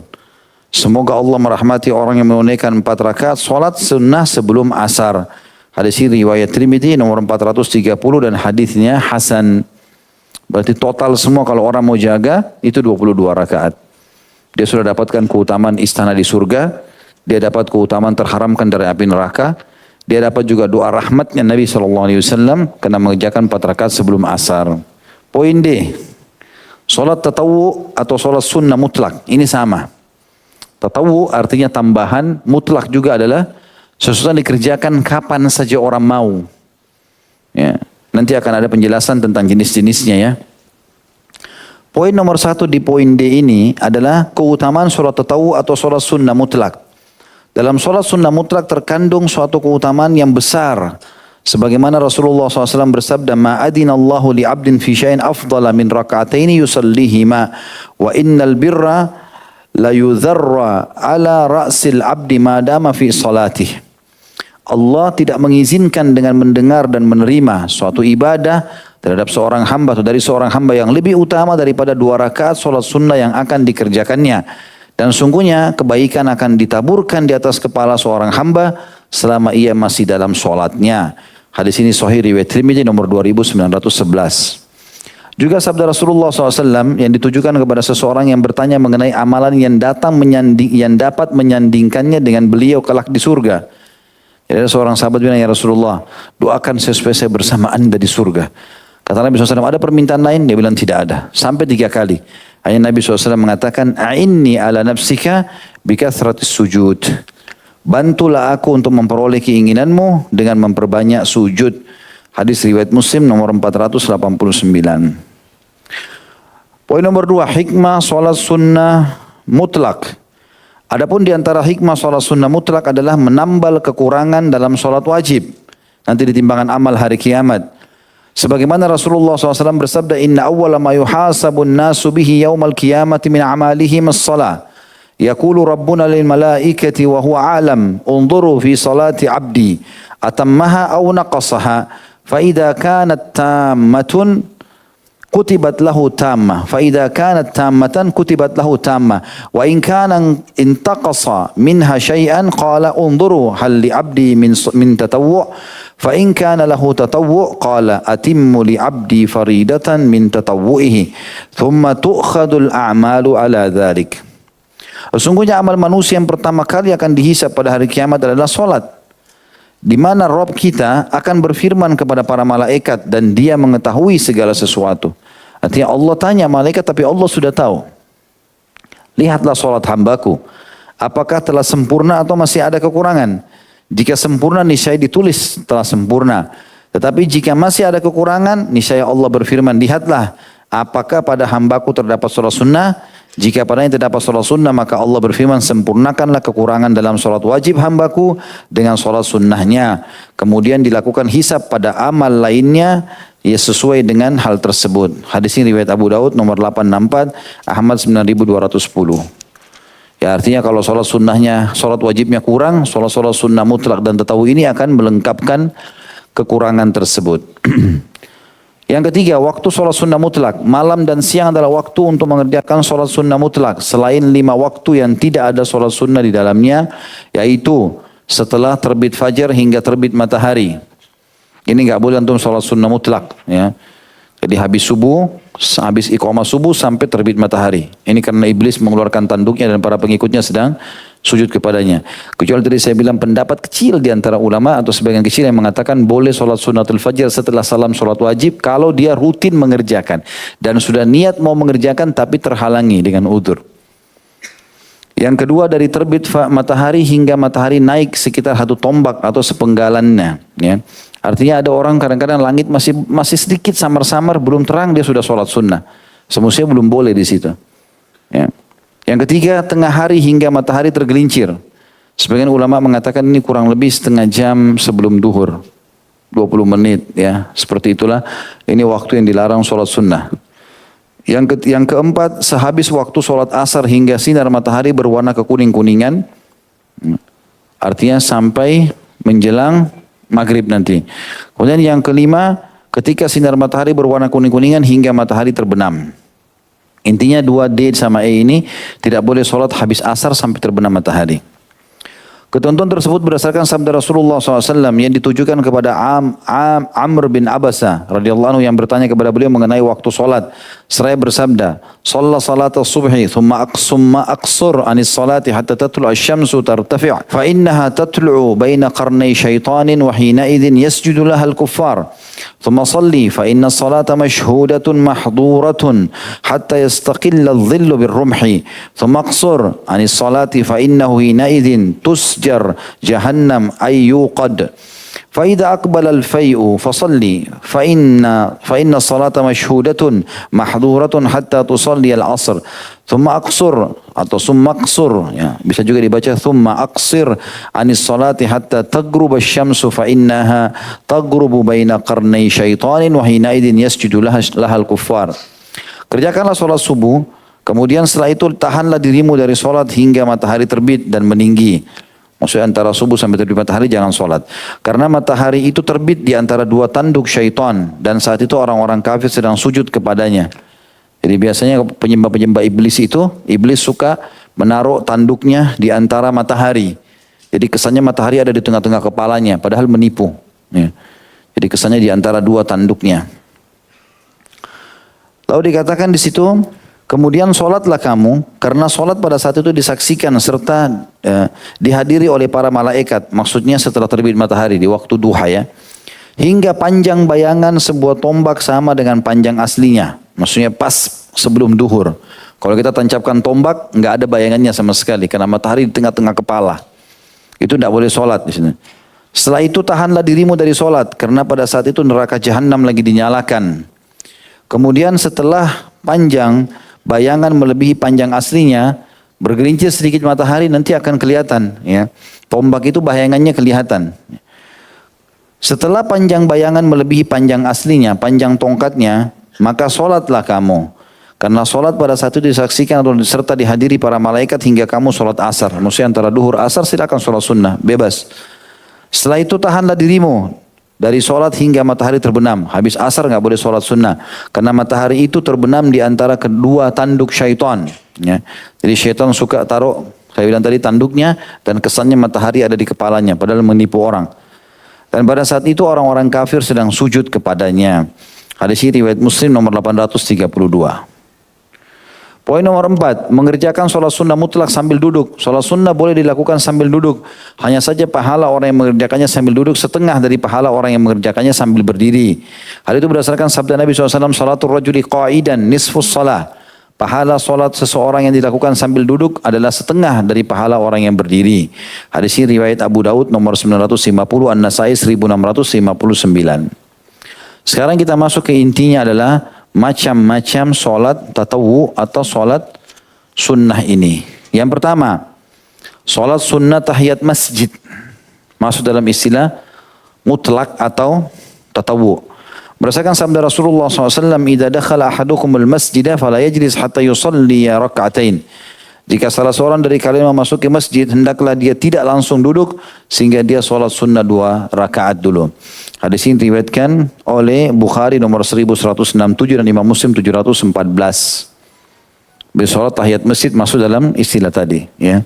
Semoga Allah merahmati orang yang menunaikan 4 rakaat salat sunnah sebelum asar. Hadis ini riwayat Tirmidzi nomor 430 dan hadisnya hasan. Berarti total semua kalau orang mau jaga itu 22 rakaat. Dia sudah dapatkan keutamaan istana di surga, dia dapat keutamaan terharamkan dari api neraka. Dia dapat juga doa rahmatnya Nabi SAW karena mengerjakan 4 rakaat sebelum asar. Poin D, solat tatawu atau solat sunnah mutlak, ini sama. Tatawu artinya tambahan, mutlak juga adalah sesuatu yang dikerjakan kapan saja orang mau. Ya, nanti akan ada penjelasan tentang jenis-jenisnya ya. Poin nomor 1 di poin D ini adalah keutamaan solat tatawu atau solat sunnah mutlak. Dalam sholat sunnah mutlak terkandung suatu keutamaan yang besar. Sebagaimana Rasulullah SAW bersabda, ma adinallahu li'abdin fi syai'in afdala min raka'ataini yusallihima wa innal birra la yudharra ala ra'sil abdi madama fi salatih. Allah tidak mengizinkan dengan mendengar dan menerima suatu ibadah terhadap seorang hamba atau dari seorang hamba yang lebih utama daripada 2 rakaat sholat sunnah yang akan dikerjakannya. Dan sungguhnya kebaikan akan ditaburkan di atas kepala seorang hamba selama ia masih dalam sholatnya. Hadis ini sahih riwayat Tirmidzi nomor 2911. Juga sabda Rasulullah SAW yang ditujukan kepada seseorang yang bertanya mengenai amalan yang dapat menyandingkannya dengan beliau kelak di surga. Jadi ada seorang sahabat bilang, ya Rasulullah, doakan saya supaya saya bersama Anda di surga. Kata Nabi SAW, ada permintaan lain? Dia bilang tidak ada. Sampai 3 kali. Hanya Nabi SAW mengatakan, a'inni ala nafsika bikathratis sujud. Bantulah aku untuk memperoleh keinginanmu dengan memperbanyak sujud. Hadis riwayat Muslim nomor 489. Poin nomor 2, hikmah sholat sunnah mutlak. Adapun di antara hikmah sholat sunnah mutlak adalah menambal kekurangan dalam sholat wajib. Nanti di timbangan amal hari kiamat. Sebagaimana Rasulullah SAW bersabda, Inna awwala ma yuhasabun nasu bihi yawmal qiyamati min amalihim as-salah. Yaqulu Rabbuna lil malaikati wa huwa alam, unzuru fi salati abdi, atammaha aw naqasaha, fa idza kanat tammatun kutibat lahu tammah, fa idza kanat tammatan kutibat lahu tammah, wa in kana intaqasa minha syai'an qala unzuru hal li abdi min tatawwu', fa in kana lahu tatawwu' qala atimmu li abdi faridatan min tatawwu'ihi, thumma tu'khadul a'malu ala dhalik. Sesungguhnya amal manusia yang pertama kali akan dihisab pada hari kiamat adalah salat, di mana Rabb kita akan berfirman kepada para malaikat dan dia mengetahui segala sesuatu. Artinya Allah tanya malaikat tapi Allah sudah tahu. Lihatlah salat hambaku, apakah telah sempurna atau masih ada kekurangan. Jika sempurna niscaya ditulis telah sempurna. Tetapi jika masih ada kekurangan, niscaya Allah berfirman, lihatlah apakah pada hambaku terdapat salat sunnah. Jika padanya terdapat salat sunnah, maka Allah berfirman, sempurnakanlah kekurangan dalam salat wajib hambaku dengan salat sunnahnya. Kemudian dilakukan hisab pada amal lainnya ya sesuai dengan hal tersebut. Hadis ini riwayat Abu Daud nomor 864, Ahmad 9210. Ya artinya kalau salat sunnahnya, salat wajibnya kurang, salat sunnah mutlak dan tatawu ini akan melengkapkan kekurangan tersebut. Yang ketiga, waktu sholat sunnah mutlak. Malam dan siang adalah waktu untuk mengerjakan sholat sunnah mutlak. Selain 5 waktu yang tidak ada sholat sunnah di dalamnya, yaitu setelah terbit fajar hingga terbit matahari. Ini nggak boleh antum sholat sunnah mutlak. Ya. Jadi habis subuh, habis iqamah subuh sampai terbit matahari. Ini karena iblis mengeluarkan tanduknya dan para pengikutnya sedang sujud kepadanya. Kecuali tadi saya bilang pendapat kecil di antara ulama atau sebagian kecil yang mengatakan boleh sholat sunnatul fajar setelah salam sholat wajib kalau dia rutin mengerjakan. Dan sudah niat mau mengerjakan tapi terhalangi dengan udzur. Yang kedua dari terbit matahari hingga matahari naik sekitar 1 tombak atau sepenggalannya. Ya. Artinya ada orang kadang-kadang langit masih sedikit samar-samar belum terang dia sudah sholat sunnah. Semestinya belum boleh di situ. Ya. Yang ketiga, tengah hari hingga matahari tergelincir. Sebagian ulama mengatakan ini kurang lebih setengah jam sebelum duhur. 20 menit ya. Seperti itulah ini waktu yang dilarang sholat sunnah. Yang keempat, sehabis waktu sholat asar hingga sinar matahari berwarna kekuning-kuningan. Artinya sampai menjelang maghrib nanti. Kemudian yang kelima, ketika sinar matahari berwarna kuning-kuningan hingga matahari terbenam. Intinya 2D sama E ini tidak boleh sholat habis asar sampai terbenam matahari. Ketentuan tersebut berdasarkan sabda Rasulullah SAW yang ditujukan kepada Amr bin Abasa radhiyallahu anhu yang bertanya kepada beliau mengenai waktu sholat. Seraya bersabda, "Shalla salat as-subhi, thumma aqsur anis salati hatta tatlu' asy-syamsu tartafi', fa innaha tatlu'u baina qarnay syaitanin wa hina idzin yasjudu laha al-kuffar. Thumma salli fa inna as-salata mashhudatun mahduratun hatta yastaqilla adh-dhillu bir-rumhi. Thumma aqsur anis salati fa innahu hina idzin tusjar jahannam ay yuqad. فإذا أقبل الفيء فصلي فإن الصلاة مشهودة محظورة حتى تصلي العصر ثم أقصر atau ثم أقصر ya bisa juga dibaca ثم أقصر عن الصلاة حتى تغرب الشمس فإنها تغرب بين قرني شيطان وحينئذ يسجد لها الكفار. Kerjakanlah sholat subuh, kemudian setelah itu tahanlah dirimu dari sholat hingga matahari terbit dan meninggi. Maksudnya antara subuh sampai terbit matahari jangan sholat. Karena matahari itu terbit di antara 2 tanduk syaitan. Dan saat itu orang-orang kafir sedang sujud kepadanya. Jadi biasanya penyembah-penyembah iblis itu, iblis suka menaruh tanduknya di antara matahari. Jadi kesannya matahari ada di tengah-tengah kepalanya, padahal menipu. Ya. Jadi kesannya di antara 2 tanduknya. Lalu dikatakan di situ, kemudian sholatlah kamu, karena sholat pada saat itu disaksikan serta dihadiri oleh para malaikat. Maksudnya setelah terbit matahari di waktu duha ya. Hingga panjang bayangan sebuah tombak sama dengan panjang aslinya. Maksudnya pas sebelum duhur. Kalau kita tancapkan tombak, nggak ada bayangannya sama sekali karena matahari di tengah-tengah kepala. Itu tidak boleh sholat di sini. Setelah itu tahanlah dirimu dari solat, karena pada saat itu neraka jahanam lagi dinyalakan. Kemudian setelah panjang, bayangan melebihi panjang aslinya, bergelincir sedikit matahari nanti akan kelihatan. Ya. Tombak itu bayangannya kelihatan. Setelah panjang bayangan melebihi panjang aslinya, panjang tongkatnya, maka solatlah kamu. Karena solat pada saat itu disaksikan atau serta dihadiri para malaikat hingga kamu solat asar. Maksudnya antara duhur asar silakan solat sunnah, bebas. Setelah itu tahanlah dirimu dari solat hingga matahari terbenam. Habis asar nggak boleh solat sunnah. Karena matahari itu terbenam di antara kedua tanduk syaitan. Ya. Jadi syaitan suka taruh, saya bilang tadi tanduknya, dan kesannya matahari ada di kepalanya. Padahal menipu orang. Dan pada saat itu orang-orang kafir sedang sujud kepadanya. Hadis ini riwayat Muslim nomor 832. Poin nomor 4, mengerjakan sholat sunnah mutlak sambil duduk. Sholat sunnah boleh dilakukan sambil duduk. Hanya saja pahala orang yang mengerjakannya sambil duduk setengah dari pahala orang yang mengerjakannya sambil berdiri. Hal itu berdasarkan sabda Nabi SAW, salatul rajuli qa'idan nisfus salah. Pahala sholat seseorang yang dilakukan sambil duduk adalah setengah dari pahala orang yang berdiri. Hadis ini riwayat Abu Daud nomor 950, An-Nasai 1659. Sekarang kita masuk ke intinya adalah macam-macam solat tatawu atau solat sunnah ini. Yang pertama, solat sunnah tahiyat masjid. Masuk dalam istilah mutlak atau tatawu. Berdasarkan sabda Rasulullah SAW, "Idza dakhala ahadukumul masjidah fala yajlis hatta yusalli rak'atain." Jika salah seorang dari kalian memasuki masjid, hendaklah dia tidak langsung duduk sehingga dia solat sunnah 2 rakaat dulu. Hadis ini diriwayatkan oleh Bukhari nomor 1167 dan Imam Muslim 714. Bersolat tahiyat masjid masuk dalam istilah tadi. Ya.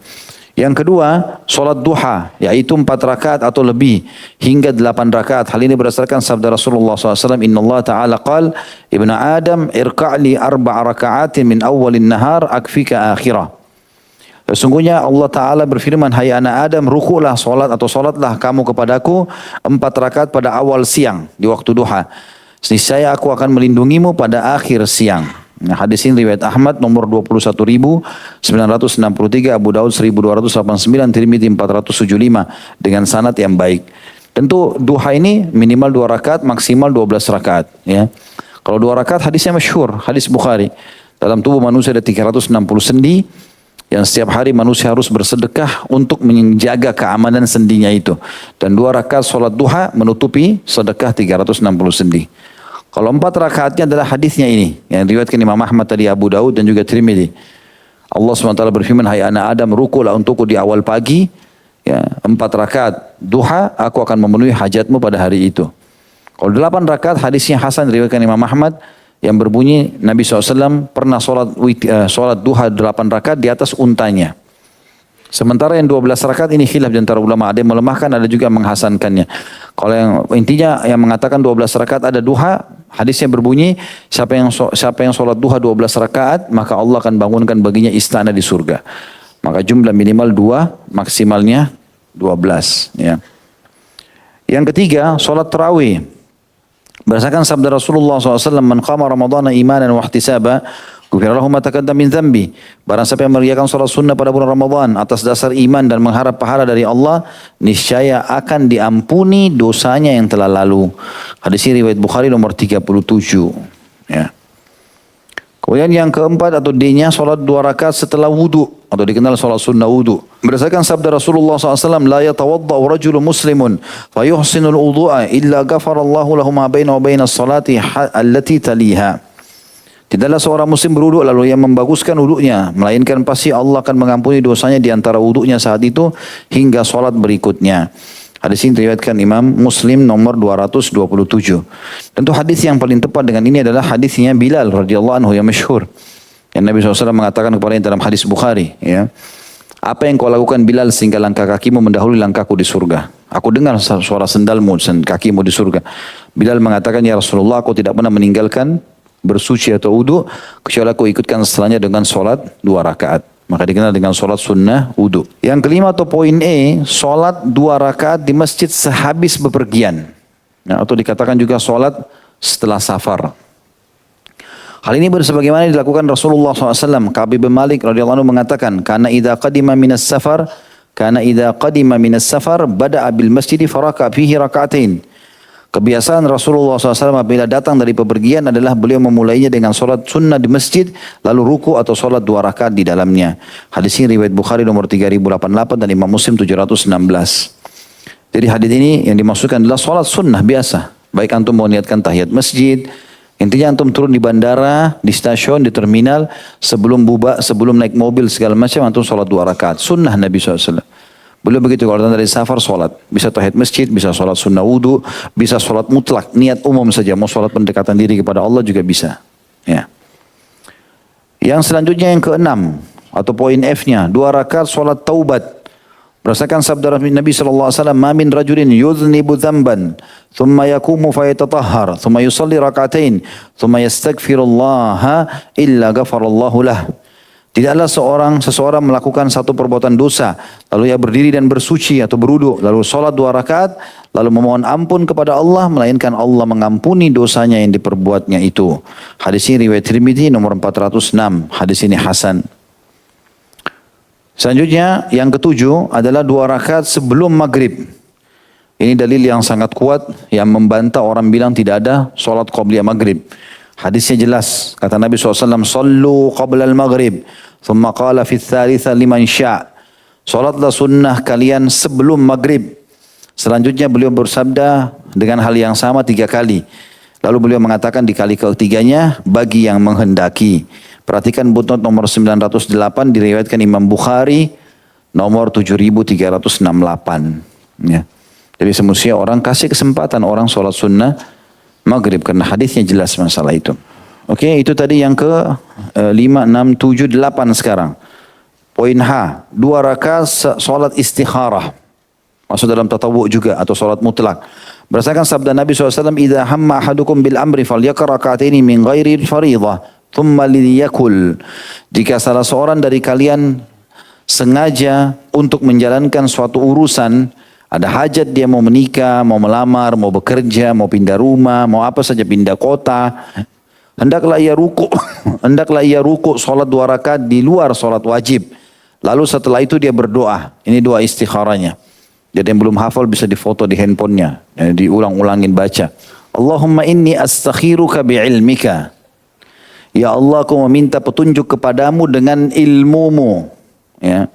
Yang kedua, solat duha, yaitu 4 rakaat atau lebih hingga 8 rakaat. Hal ini berdasarkan sabda Rasulullah SAW, Inna Allah Ta'ala qal, Ibn Adam irka'li 4 rakaatin min awalin nahar akfika akhirah. Sesungguhnya Allah Ta'ala berfirman, hai anak Adam, rukulah solat atau solatlah kamu kepadaku 4 rakaat pada awal siang, di waktu duha. Niscaya aku akan melindungimu pada akhir siang. Nah, hadis ini riwayat Ahmad nomor 21.963, Abu Daud 1289, Tirmidzi 475 dengan sanad yang baik. Tentu duha ini minimal 2 rakaat, maksimal 12 rakaat. Ya. Kalau 2 rakaat hadisnya masyhur, hadis Bukhari. Dalam tubuh manusia ada 360 sendi, yang setiap hari manusia harus bersedekah untuk menjaga keamanan sendinya itu. Dan 2 rakaat solat duha menutupi sedekah 360 sendi. Kalau 4 rakaatnya adalah hadisnya ini, yang diriwayatkan Imam Ahmad tadi, Abu Daud dan juga Tirmidzi. Allah SWT berfirman, hai anak Adam, rukulah untukku di awal pagi, ya, 4 rakaat duha, aku akan memenuhi hajatmu pada hari itu. Kalau 8 rakaat hadisnya Hasan diriwayatkan Imam Ahmad, yang berbunyi Nabi SAW pernah solat duha 8 rakaat di atas untanya. Sementara yang 12 rakaat ini khilaf di antara ulama, ada yang melemahkan, ada juga yang menghasankannya. Kalau yang intinya yang mengatakan 12 rakaat ada duha, hadisnya berbunyi siapa yang solat duha 12 rakaat, maka Allah akan bangunkan baginya istana di surga. Maka jumlah minimal 2, maksimalnya 12. Ya. Yang ketiga, solat tarawih. Berdasarkan sabda Rasulullah SAW, man qama ramadhana imanan wa ihtisaba, ghufira lahu ma taqaddama min dhanbi. Barang siapa yang mengerjakan salat sunnah pada bulan Ramadan atas dasar iman dan mengharap pahala dari Allah, niscaya akan diampuni dosanya yang telah lalu. Hadis ini riwayat Bukhari nomor 37. Ya. Kemudian yang keempat atau D-nya, solat 2 rakaat setelah wudu, atau dikenal solat sunnah wudu. Berdasarkan sabda Rasulullah SAW, la yatawadda'u rajulun muslimun fayuhsinul wudu'a illa ghafarallahu lahu ma baina wa baina as-salati allati taliha. Tidaklah seorang muslim berwudu lalu yang membaguskan wudunya, melainkan pasti Allah akan mengampuni dosanya di antara wudunya saat itu hingga solat berikutnya. Hadis ini diriwayatkan Imam Muslim nomor 227. Tentu hadis yang paling tepat dengan ini adalah hadisnya Bilal radhiyallahu anhu yang masyhur. Yang Nabi SAW mengatakan kepadanya dalam hadis Bukhari, ya. Apa yang kau lakukan Bilal sehingga langkah kakimu mendahului langkahku di surga? Aku dengar suara sendalmu dan kakimu di surga. Bilal mengatakan, ya Rasulullah, aku tidak pernah meninggalkan bersuci atau wudu kecuali aku ikutkan setelahnya dengan solat 2 rakaat. Maka dikenal dengan solat sunnah wudu. Yang kelima atau poin E, solat 2 rakaat di masjid sehabis bepergian. Nah, atau dikatakan juga solat setelah safar. Hal ini bersebagaimana dilakukan Rasulullah SAW. Ka'ab bin Malik radhiyallahu anhu mengatakan, karena idza qadima minas safar Karena idza qadima minas safar bada'a bil masjid faraka fihi raka'atain. Kebiasaan Rasulullah SAW apabila datang dari bepergian adalah beliau memulainya dengan solat sunnah di masjid, lalu ruku atau solat 2 rakaat di dalamnya. Hadis ini riwayat Bukhari nomor 3088 dan Imam Muslim 716. Jadi hadis ini yang dimaksudkan adalah solat sunnah biasa. Baik antum mau niatkan tahiyat masjid, intinya antum turun di bandara, di stasiun, di terminal, sebelum naik mobil segala macam, antum solat 2 rakaat. Sunnah Nabi SAW. Beliau begitu kalau datang dari safar solat. Bisa tahiyat masjid, bisa solat sunnah wudu, bisa solat mutlak, niat umum saja. Mau solat pendekatan diri kepada Allah juga bisa. Ya. Yang selanjutnya yang keenam, atau poin F-nya, 2 rakaat solat taubat. Berdasarkan sabda Nabi SAW, "Ma min rajulin yudhnibu dhanban, thumma yakumu fayatatahhar, thumma yusalli raka'atain, thumma yastaghfirullaha illa ghafarallahu lah." Tidaklah seseorang melakukan satu perbuatan dosa, lalu ia berdiri dan bersuci atau berwudu, lalu sholat 2 rakaat, lalu memohon ampun kepada Allah, melainkan Allah mengampuni dosanya yang diperbuatnya itu. Hadis ini riwayat Tirmidzi nomor 406. Hadis ini hasan. Selanjutnya yang ketujuh adalah 2 rakaat sebelum maghrib. Ini dalil yang sangat kuat yang membantah orang bilang tidak ada sholat qabliyah maghrib. Hadisnya jelas, kata Nabi SAW, "Sallu qabla al-maghrib, thumma qala fi tsalitsa liman sya'." Salatlah sunnah kalian sebelum maghrib. Selanjutnya beliau bersabda dengan hal yang sama 3 kali. Lalu beliau mengatakan di kali ketiganya, bagi yang menghendaki. Perhatikan footnote nomor 908 diriwayatkan Imam Bukhari nomor 7368. Ya. Jadi semestinya orang kasih kesempatan orang sholat sunnah maghrib karena hadisnya jelas masalah itu. Oke, itu tadi yang ke 5, 6, 7, 8 sekarang. Poin H, 2 rakaat sholat istikharah. Masuk dalam tatawu juga atau sholat mutlak. Berdasarkan sabda Nabi SAW, "Idza hamma ahadukum bil amri falyaqra raka'ataini min ghairi fariidhah, thumma liyakul." Jika salah seorang dari kalian sengaja untuk menjalankan suatu urusan, ada hajat dia mau menikah, mau melamar, mau bekerja, mau pindah rumah, mau apa saja, pindah kota. Hendaklah ia ruku sholat 2 rakaat di luar sholat wajib. Lalu setelah itu dia berdoa. Ini doa istikharanya. Jadi yang belum hafal bisa difoto di handphonenya. Diulang-ulangin baca. Allahumma inni astakhiruka bi'ilmika. Ya Allah, aku meminta petunjuk kepadamu dengan ilmumu. Ya.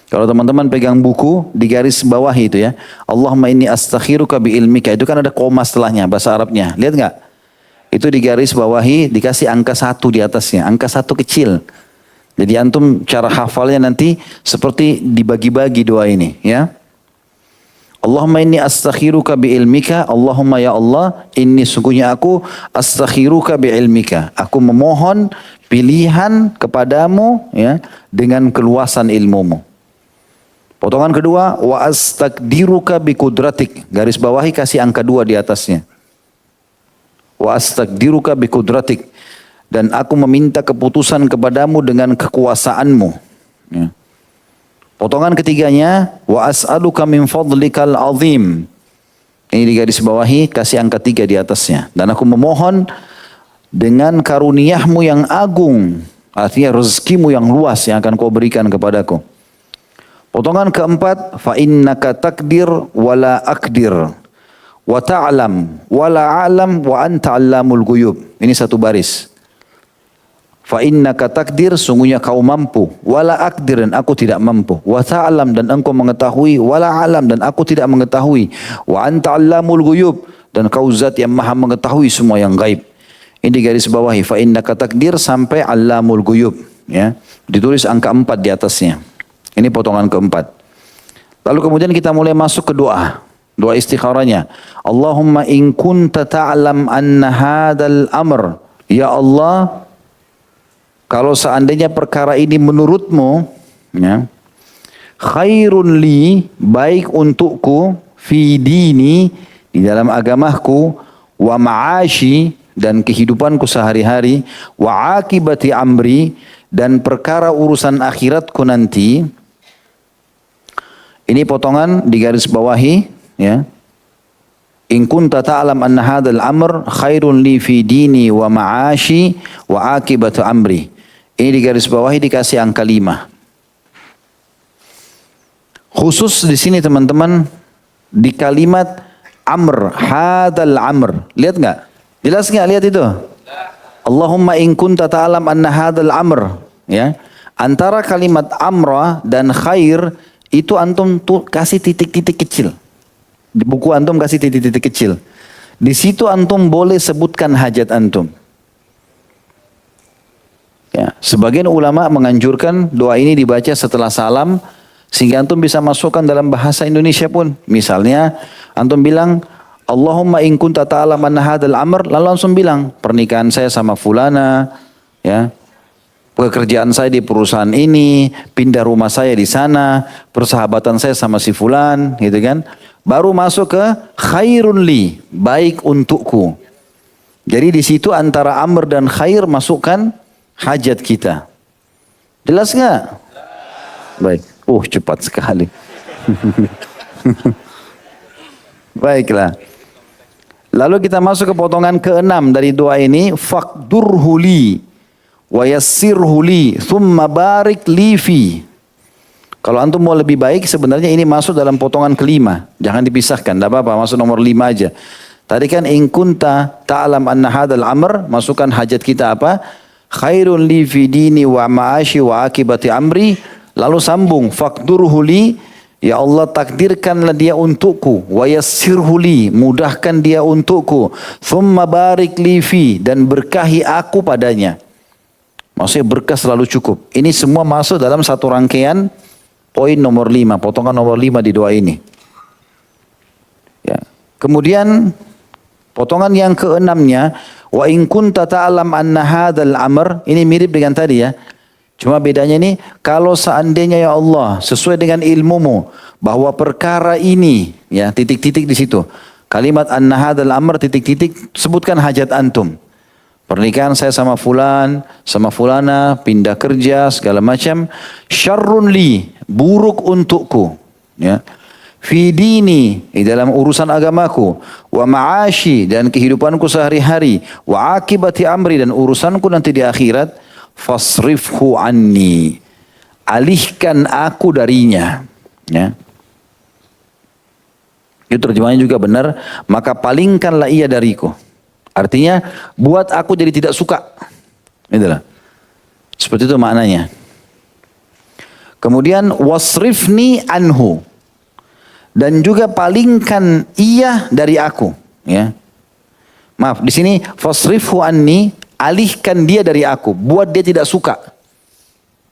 Kalau teman-teman pegang buku, di garis bawah itu ya. Allahumma inni astakhiruka bi'ilmika. Itu kan ada koma setelahnya, bahasa Arabnya. Lihat nggak? Itu di garis bawahi, dikasih angka 1 di atasnya. Angka 1 kecil. Jadi antum cara hafalnya nanti seperti dibagi-bagi doa ini. Ya. Allahumma inni astakhiruka bi'ilmika. Allahumma ya Allah, inni sungguhnya aku astakhiruka bi'ilmika. Aku memohon pilihan kepadamu ya, dengan keluasan ilmumu. Potongan kedua, wa astaqdiruka biqudratik. Garis bawahi kasih angka 2 di atasnya. Wa astaqdiruka biqudratik. Dan aku meminta keputusan kepadamu dengan kekuasaanmu. Ya. Potongan ketiganya, wa as'aluka min fadlikal azim. Ini di garis bawahi kasih angka 3 di atasnya. Dan aku memohon dengan karuniahmu yang agung. Artinya rezekimu yang luas yang akan kau berikan kepadaku. Potongan keempat, fa innaka takdir wala akdir wa ta'lam wala a'lam wa anta 'allamul ghuyub. Ini satu baris. Fa innaka takdir, sungguhnya kau mampu, wala akdir, dan aku tidak mampu, wa ta'lam, dan engkau mengetahui, wala a'lam, dan aku tidak mengetahui, wa anta 'allamul ghuyub, dan kau zat yang maha mengetahui semua yang gaib. Ini di garis bawahi, fa innaka takdir sampai 'allamul ghuyub, ya. Ditulis angka 4 di atasnya. Ini potongan keempat. Lalu kemudian kita mulai masuk ke doa. Doa istikharanya. Allahumma in kunta ta'lam anna hadzal amr. Ya Allah, kalau seandainya perkara ini menurutmu, ya, khairun li, baik untukku, fi dini, di dalam agamaku, wa ma'ashi, dan kehidupanku sehari-hari, wa akibati amri, dan perkara urusan akhiratku nanti. Ini potongan di garis bawahi, ya. In kunta ta'lam anna hadzal amr khairun li fi dini wa ma'ashi wa akibatu amri. Ini di garis bawahi dikasih angka 5. Khusus di sini teman-teman di kalimat amr, hadal amr. Lihat nggak? Jelas nggak lihat itu? Allahumma in kunta ta'lam anna hadal amr. Ya. Antara kalimat amra dan khair itu antum tuh kasih titik-titik kecil. Di buku antum kasih titik-titik kecil. Di situ antum boleh sebutkan hajat antum. Ya, sebagian ulama menganjurkan doa ini dibaca setelah salam sehingga antum bisa masukkan dalam bahasa Indonesia pun. Misalnya antum bilang Allahumma in kunta ta'lam anna hadzal amr, lalu langsung bilang pernikahan saya sama fulana, ya. Pekerjaan saya di perusahaan ini, pindah rumah saya di sana, persahabatan saya sama si fulan, gitu kan. Baru masuk ke khairun li, baik untukku. Jadi di situ antara amr dan khair masukkan hajat kita. Jelas nggak? Baik. Cepat sekali. Baiklah. Lalu kita masuk ke potongan ke-6 dari doa ini. Faqdurhu li wa yassirhu li thumma barik li fi. Kalau antum mau lebih baik sebenarnya ini masuk dalam potongan kelima. Jangan dipisahkan, tidak apa-apa, masuk nomor 5 aja. Tadi kan in kunta ta'lam anna hadzal amr, masukkan hajat kita apa? Khairun li fi dini wa ma'ashi wa akibati amri. Lalu sambung faqdurhu li, ya Allah takdirkanlah dia untukku, wa yassirhu li, mudahkan dia untukku, thumma barik li fi, dan berkahi aku padanya. Maksudnya berkah selalu cukup. Ini semua masuk dalam satu rangkaian poin nomor 5, potongan nomor 5 di doa ini. Ya. Kemudian potongan yang ke-6-nya, wa in kunta ta'lam anna hadzal amr, ini mirip dengan tadi ya. Cuma bedanya ini, kalau seandainya ya Allah sesuai dengan ilmumu bahwa perkara ini, ya titik-titik di situ. Kalimat anna hadzal amr titik-titik, sebutkan hajat antum. Pernikahan saya sama fulan, sama fulana, pindah kerja, segala macam. Syarrun li, buruk untukku. Ya. Fi dini, di dalam urusan agamaku. Wa ma'ashi, dan kehidupanku sehari-hari. Wa akibati amri, dan urusanku nanti di akhirat. Fasrifhu anni, alihkan aku darinya. Ya. Itu terjemahannya juga benar. Maka palingkanlah ia dariku. Artinya buat aku jadi tidak suka. Itulah. Seperti itu maknanya. Kemudian wasrifni anhu, dan juga palingkan ia dari aku. Ya. Maaf, di sini fasrifhu anni, alihkan dia dari aku, buat dia tidak suka.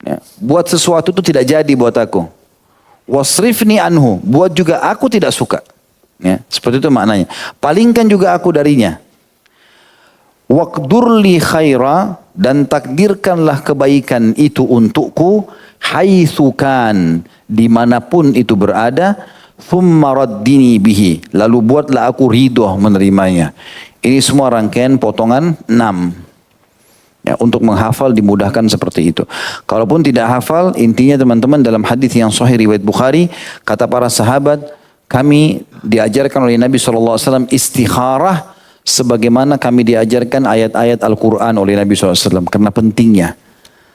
Ya. Buat sesuatu itu tidak jadi buat aku. Wasrifni anhu, buat juga aku tidak suka. Ya. Seperti itu maknanya. Palingkan juga aku darinya. Waqdurli khaira, dan takdirkanlah kebaikan itu untukku, haitsukan, dimanapun itu berada, thumma raddini bihi, lalu buatlah aku ridho menerimanya. Ini semua rangkaian potongan 6. Ya, untuk menghafal dimudahkan seperti itu. Kalaupun tidak hafal, intinya teman-teman dalam hadis yang sahih riwayat Bukhari, kata para sahabat, kami diajarkan oleh Nabi SAW istikharah sebagaimana kami diajarkan ayat-ayat Al-Quran oleh Nabi SAW. Karena pentingnya.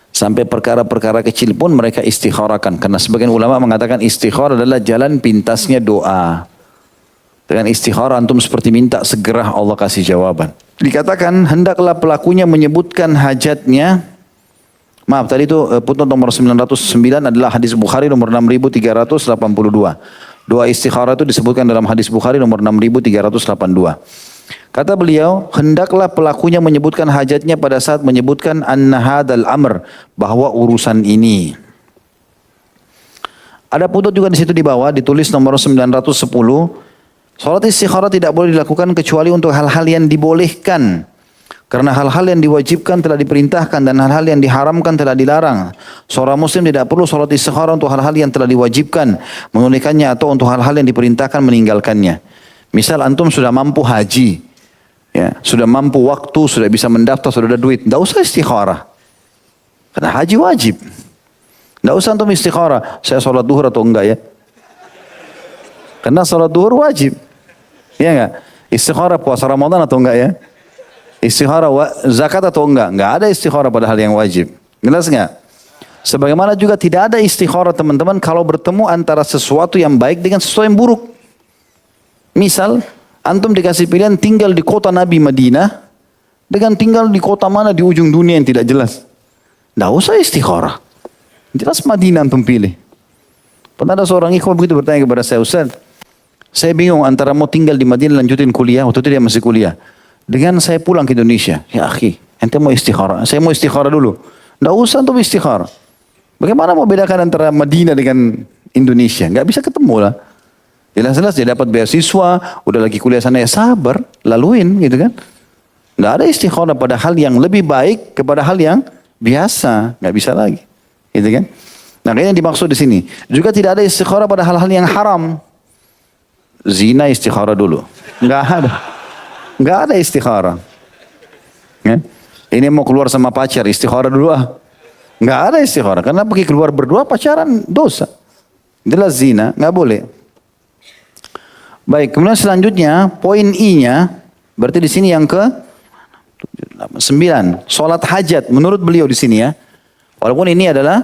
Sampai perkara-perkara kecil pun mereka istikharahkan. Karena sebagian ulama mengatakan istikharah adalah jalan pintasnya doa. Dengan istikharah antum seperti minta segera Allah kasih jawaban. Dikatakan hendaklah pelakunya menyebutkan hajatnya. Maaf, tadi itu putnot nomor 909 adalah hadis Bukhari nomor 6382. Doa istikharah itu disebutkan dalam hadis Bukhari nomor 6382. Kata beliau, hendaklah pelakunya menyebutkan hajatnya pada saat menyebutkan anna hadzal amr, bahwa urusan ini. Ada putnot juga di situ di bawah ditulis nomor 910. Salat istikharah tidak boleh dilakukan kecuali untuk hal-hal yang dibolehkan. Karena hal-hal yang diwajibkan telah diperintahkan dan hal-hal yang diharamkan telah dilarang. Seorang muslim tidak perlu salat istikharah untuk hal-hal yang telah diwajibkan, menunaikannya, atau untuk hal-hal yang diperintahkan meninggalkannya. Misal antum sudah mampu haji, ya, sudah mampu waktu, sudah bisa mendaftar, sudah ada duit, tidak usah istikharah. Karena haji wajib. Tidak usah antum istikharah, saya salat duhur atau enggak ya. Karena salat duhur wajib. Ya enggak? Istikharah puasa Ramadan atau enggak ya? Istikharah zakat atau enggak? Enggak ada istikharah pada hal yang wajib. Jelas enggak? Sebagaimana juga tidak ada istikharah teman-teman kalau bertemu antara sesuatu yang baik dengan sesuatu yang buruk. Misal, antum dikasih pilihan tinggal di kota Nabi Madinah dengan tinggal di kota mana di ujung dunia yang tidak jelas. Tidak usah istikharah. Jelas Madinah antum pilih. Pernah ada seorang ikhwan begitu bertanya kepada saya, Ustaz, saya bingung antara mau tinggal di Madinah lanjutin kuliah, waktu itu dia masih kuliah, dengan saya pulang ke Indonesia. Ya akhi, ente mau istikharah, saya mau istikharah dulu. Tidak usah untuk istikharah. Bagaimana mau bedakan antara Madinah dengan Indonesia? Nggak bisa ketemu lah. Jelas-jelas dia dapat beasiswa, udah lagi kuliah sana, ya sabar, laluin gitu kan. Nggak ada istikharah pada hal yang lebih baik kepada hal yang biasa, nggak bisa lagi, gitu kan. Nah ini yang dimaksud di sini. Juga tidak ada istikharah pada hal-hal yang haram. Zina istikharah dulu, nggak ada istikharah. Ya? Ini mau keluar sama pacar, istikharah dulu ah. Nggak ada istikharah, karena pergi keluar berdua pacaran dosa. Jelas zina, nggak boleh. Baik, kemudian selanjutnya poin I-nya, berarti di sini yang ke 9, sholat hajat. Menurut beliau di sini ya, walaupun ini adalah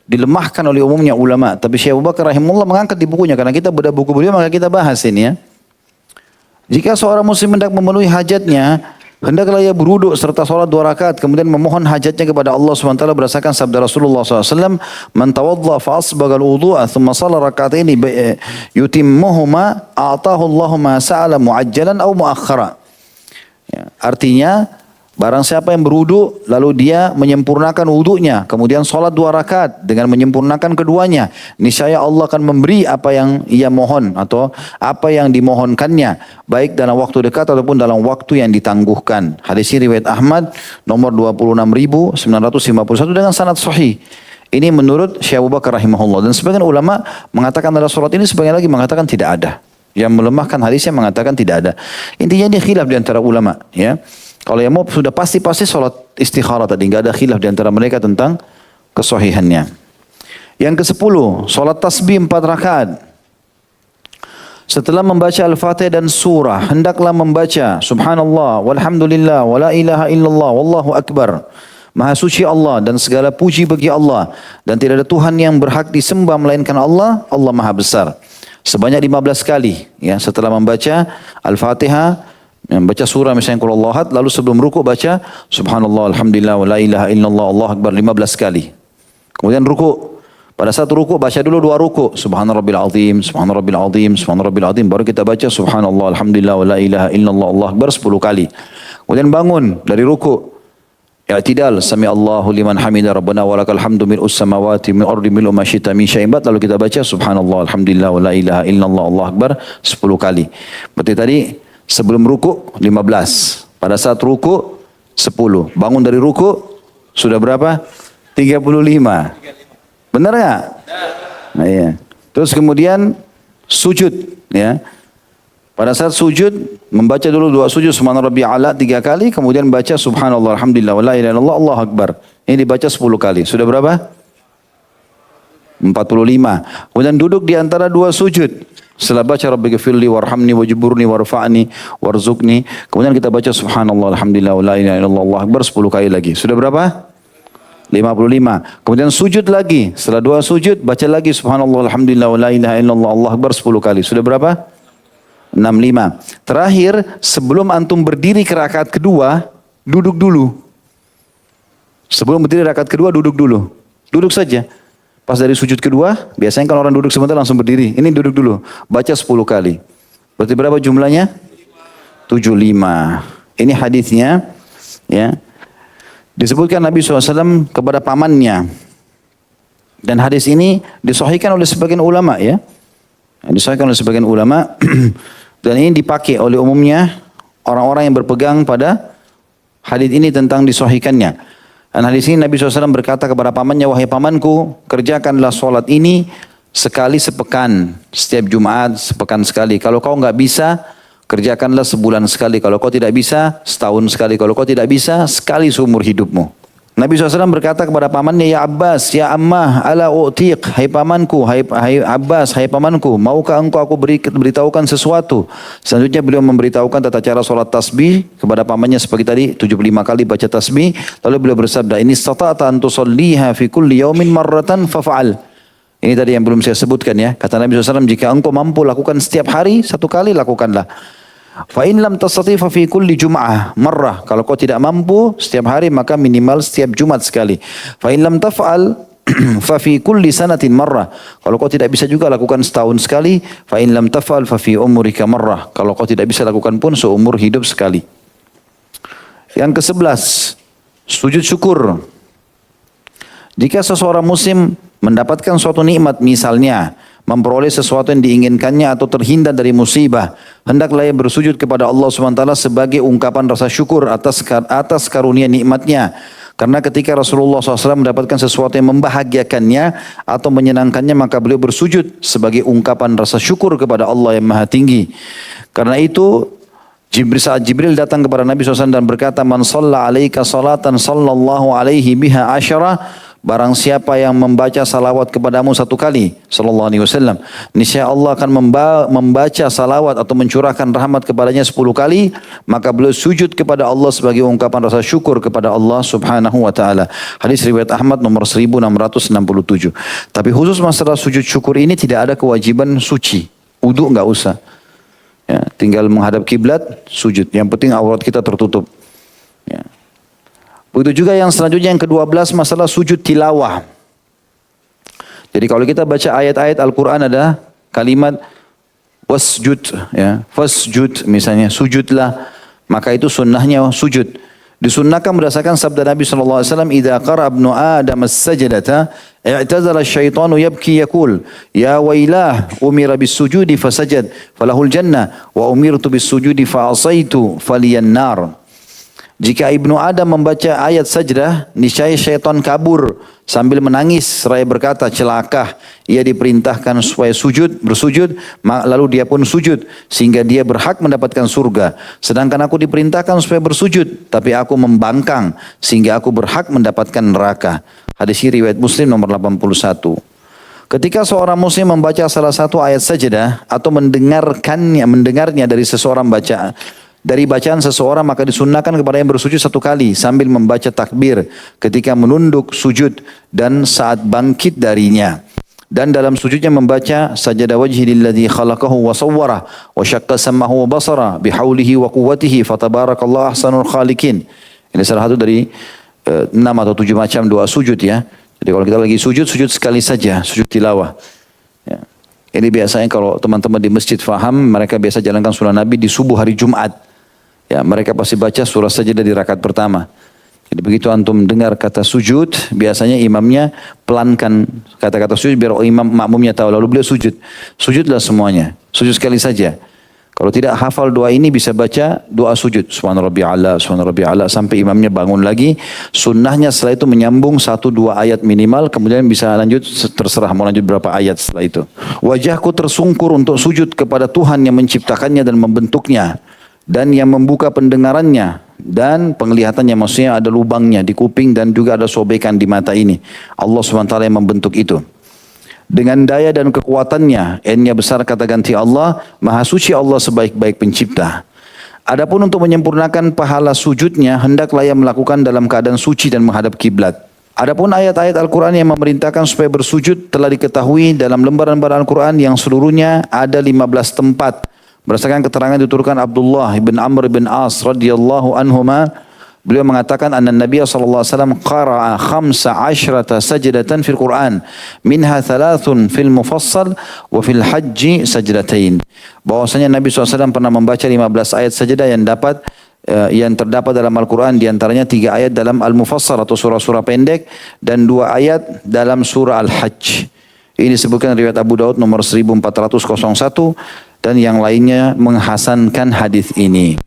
dilemahkan oleh umumnya ulama, tapi Syekh Abu Bakar rahimahullah mengangkat di bukunya, karena kita bedah buku beliau maka kita bahas ini ya. Jika seorang muslim hendak memenuhi hajatnya, hendaklah ia berwudu serta sholat 2 rakaat, kemudian memohon hajatnya kepada Allah SWT berdasarkan sabda Rasulullah SAW, "Man tawadda fa asbagal wudu'a thumma shalla raka'ataini yutimmuhuma a'tahu Allahu ma sa'ala mu'ajjalan aw mu'akhkhara." Ya, artinya barang siapa yang berwudu lalu dia menyempurnakan wudunya, kemudian sholat 2 rakaat dengan menyempurnakan keduanya, niscaya Allah akan memberi apa yang ia mohon atau apa yang dimohonkannya, baik dalam waktu dekat ataupun dalam waktu yang ditangguhkan. Hadis ini riwayat Ahmad nomor 26.951 dengan sanad sahih. Ini menurut Syekh Abu Bakar rahimahullah, dan sebagian ulama mengatakan adalah sholat ini, sebagian lagi mengatakan tidak ada. Yang melemahkan hadisnya mengatakan tidak ada. Intinya ini khilaf di antara ulama ya. Kalau yang mau sudah pasti sholat istikharah tadi, nggak ada khilaf di antara mereka tentang kesahihannya. Yang ke-10, sholat tasbih 4 rakaat. Setelah membaca Al-Fatihah dan surah, hendaklah membaca Subhanallah, walhamdulillah, wala ilaha illallah, wallahu akbar. Maha suci Allah dan segala puji bagi Allah, dan tidak ada Tuhan yang berhak disembah melainkan Allah, Allah Maha Besar. Sebanyak 15 kali ya, setelah membaca Al-Fatihah, baca surah misalnya Qul Huwallahu Ahad, lalu sebelum ruku baca Subhanallah, alhamdulillah, wa la ilaha illallah, Allahu akbar 15 kali. Kemudian ruku. Pada saat ruku baca dulu 2 ruku. Subhanarabbil azim, subhanarabbil azim, subhanarabbil azim. Baru kita baca Subhanallah, alhamdulillah, wa la ilaha illallah, Allahu akbar 10 kali. Kemudian bangun dari ruku. I'tidal, sami Allahu liman hamida rabbana walakal hamdu mil'us samawati min ardi mil'u ma syi'ta min syai'in ba'd. Lalu kita baca Subhanallah, alhamdulillah, wa la ilaha illallah, Allahu akbar 10 kali. Berarti tadi sebelum ruku 15, pada saat ruku 10, bangun dari ruku sudah berapa? 35. Benar nggak? Nah, iya. Terus kemudian sujud ya. Pada saat sujud membaca dulu 2 sujud subhana rabbiyal a'la 3 kali, kemudian baca subhanallah alhamdulillah wa la ilaha illallah Allahu akbar. Ini dibaca 10 kali. Sudah berapa? 45. Kemudian duduk di antara 2 sujud. Setelah baca Rabbighfirli warhamni wajburni warfa'ni warzuqni, kemudian kita baca subhanallah alhamdulillah wa la ilaha illallah Allahu akbar 10 kali lagi. Sudah berapa? 55. Kemudian sujud lagi. Setelah 2 sujud baca lagi subhanallah alhamdulillah wa la ilaha illallah Allahu akbar 10 kali. Sudah berapa? 65. Terakhir sebelum antum berdiri ke rakaat kedua, duduk dulu. Sebelum berdiri rakaat kedua duduk dulu. Duduk saja. Pas dari sujud kedua, biasanya kalau orang duduk sebentar langsung berdiri. Ini duduk dulu. Baca 10 kali. Berarti berapa jumlahnya? 75. Ini hadisnya. Ya. Disebutkan Nabi SAW kepada pamannya. Dan hadis ini disahihkan oleh sebagian ulama ya. Disahihkan oleh sebagian ulama. Dan ini dipakai oleh umumnya orang-orang yang berpegang pada hadis ini tentang disahihkannya. Dan hadis ini Nabi SAW berkata kepada pamannya, wahai pamanku, kerjakanlah sholat ini sekali sepekan, setiap Jumat sepekan sekali. Kalau kau nggak bisa, kerjakanlah sebulan sekali. Kalau kau tidak bisa, setahun sekali. Kalau kau tidak bisa, sekali seumur hidupmu. Nabi SAW berkata kepada pamannya, ya Abbas, ya Ammah, ala u'tiq, hai pamanku, hai Abbas, hai pamanku, maukah engkau aku beritahukan sesuatu? Selanjutnya beliau memberitahukan tata cara solat tasbih kepada pamannya seperti tadi, 75 kali baca tasbih. Lalu beliau bersabda, ini stata'ata an tusalliha fi kulli yaumin marratan fafa'al. Ini tadi yang belum saya sebutkan ya. Kata Nabi SAW, jika engkau mampu lakukan setiap hari, satu kali lakukanlah. Fa in lam tastati fa fi kulli jum'ah marrah. Kalau kau tidak mampu setiap hari maka minimal setiap Jumat sekali. Fa in lam taf'al fa fi kulli sanatin marrah. Kalau kau tidak bisa juga lakukan setahun sekali. Fa in lam taf'al fa fi umrika marrah. Kalau kau tidak bisa lakukan pun seumur hidup sekali. Yang ke-11, sujud syukur. Jika seseorang muslim mendapatkan suatu nikmat, misalnya memperoleh sesuatu yang diinginkannya atau terhindar dari musibah, hendaklah ia bersujud kepada Allah SWT sebagai ungkapan rasa syukur atas karunia nikmatnya. Karena ketika Rasulullah SAW mendapatkan sesuatu yang membahagiakannya atau menyenangkannya, maka beliau bersujud sebagai ungkapan rasa syukur kepada Allah yang Maha Tinggi. Karena itu saat Jibril datang kepada Nabi SAW dan berkata, man shalla alaika salatan sallallahu alaihi biha asyara. Barang siapa yang membaca salawat kepadamu satu kali, sallallahu alaihi wasallam, niscaya Allah akan membaca salawat atau mencurahkan rahmat kepadanya 10 kali, maka beliau sujud kepada Allah sebagai ungkapan rasa syukur kepada Allah Subhanahu wa taala. Hadis riwayat Ahmad nomor 1667. Tapi khusus masalah sujud syukur ini tidak ada kewajiban suci. Wudu enggak usah. Ya, tinggal menghadap kiblat, sujud. Yang penting aurat kita tertutup. Ya. Begitu juga yang selanjutnya yang ke-12 masalah sujud tilawah. Jadi kalau kita baca ayat-ayat Al-Quran ada kalimat wasjud, ya, fasjud misalnya, sujudlah, maka itu sunnahnya sujud. Disunnahkan berdasarkan sabda Nabi SAW, idza qara ibnu Adam as-sajdata i'tazala asy-syaitanu yabki yaqul ya wailah umira bis-sujudi fasajad falahul jannah wa umirtu bis-sujudi fa asaitu faliyan nar. Jika Ibnu Adam membaca ayat sajdah, niscaya syaitan kabur sambil menangis seraya berkata, celaka, ia diperintahkan supaya bersujud, lalu dia pun sujud sehingga dia berhak mendapatkan surga. Sedangkan aku diperintahkan supaya bersujud, tapi aku membangkang sehingga aku berhak mendapatkan neraka. Hadis ini riwayat Muslim nomor 81. Ketika seorang muslim membaca salah satu ayat sajdah atau mendengarnya dari bacaan seseorang, maka disunnahkan kepada yang bersujud satu kali sambil membaca takbir ketika menunduk sujud dan saat bangkit darinya. Dan dalam sujudnya membaca sajada wajhi lilladzi khalaqahu wa sawwara wa syaqqa sam'ahu wa basara bihaulihi wa quwwatihi fatabarakallahu ahsanul khaliqin. Ini salah satu dari 6 atau 7 macam doa sujud ya. Jadi kalau kita lagi sujud sekali saja, sujud tilawah. Ya. Ini biasanya kalau teman-teman di masjid faham, mereka biasa jalankan sunnah Nabi di subuh hari Jumat. Ya, mereka pasti baca surah sajadah di rakaat pertama. Jadi begitu antum dengar kata sujud, biasanya imamnya pelankan kata-kata sujud biar imam makmumnya tahu. Lalu beliau sujud. Sujudlah semuanya. Sujud sekali saja. Kalau tidak hafal doa ini bisa baca doa sujud. Subhana rabbiya'ala, subhana rabbiya'ala sampai imamnya bangun lagi. Sunnahnya setelah itu menyambung 1-2 ayat minimal. Kemudian bisa lanjut, terserah mau lanjut berapa ayat setelah itu. Wajahku tersungkur untuk sujud kepada Tuhan yang menciptakannya dan membentuknya. Dan yang membuka pendengarannya dan penglihatannya, maksudnya ada lubangnya di kuping dan juga ada sobekan di mata ini. Allah SWT yang membentuk itu. Dengan daya dan kekuatannya, N-nya besar kata ganti Allah, Maha Suci Allah sebaik-baik pencipta. Adapun untuk menyempurnakan pahala sujudnya, hendaklah ia melakukan dalam keadaan suci dan menghadap kiblat. Adapun ayat-ayat Al-Quran yang memerintahkan supaya bersujud telah diketahui dalam lembaran-lembaran Al-Quran yang seluruhnya ada 15 tempat. Berdasarkan keterangan diturunkan Abdullah bin Amr bin As radhiyallahu anhuma, beliau mengatakan anna Nabi sallallahu alaihi wasallam qara'a 15 sajdatan fil Quran, minha 3 fil mufassal wa fil hajj sajdatain. Bahwasanya Nabi SAW pernah membaca 15 ayat sajdah yang terdapat dalam Al-Quran, diantaranya 3 ayat dalam Al-Mufassal atau surah-surah pendek dan 2 ayat dalam surah Al-Hajj. Ini disebutkan riwayat Abu Daud nomor 1401 dan yang lainnya menghasankan hadis ini.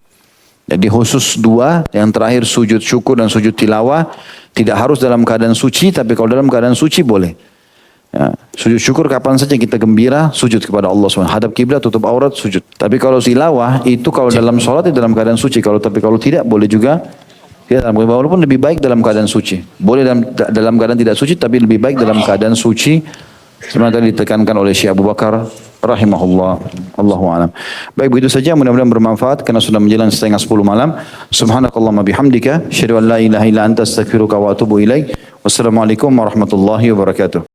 Jadi khusus 2, yang terakhir sujud syukur dan sujud tilawah tidak harus dalam keadaan suci, tapi kalau dalam keadaan suci boleh. Ya, sujud syukur kapan saja kita gembira, sujud kepada Allah SWT. Hadap kiblat, tutup aurat, sujud. Tapi kalau tilawah itu kalau dalam sholat itu dalam keadaan suci. Tapi kalau tidak boleh juga Ya, walaupun lebih baik dalam keadaan suci. Boleh dalam keadaan tidak suci, tapi lebih baik dalam keadaan suci. Sebenarnya tadi ditekankan oleh Syekh Abu Bakar rahimahullah. Allahu a'lam. Baik, begitu saja, mudah-mudahan bermanfaat karena sudah menjelang 9:30 malam. Subhanakallahumma bihamdika, asyhadu an la ilaha illa anta astaghfiruka wa atubu ilaik. Wassalamualaikum warahmatullahi wabarakatuh.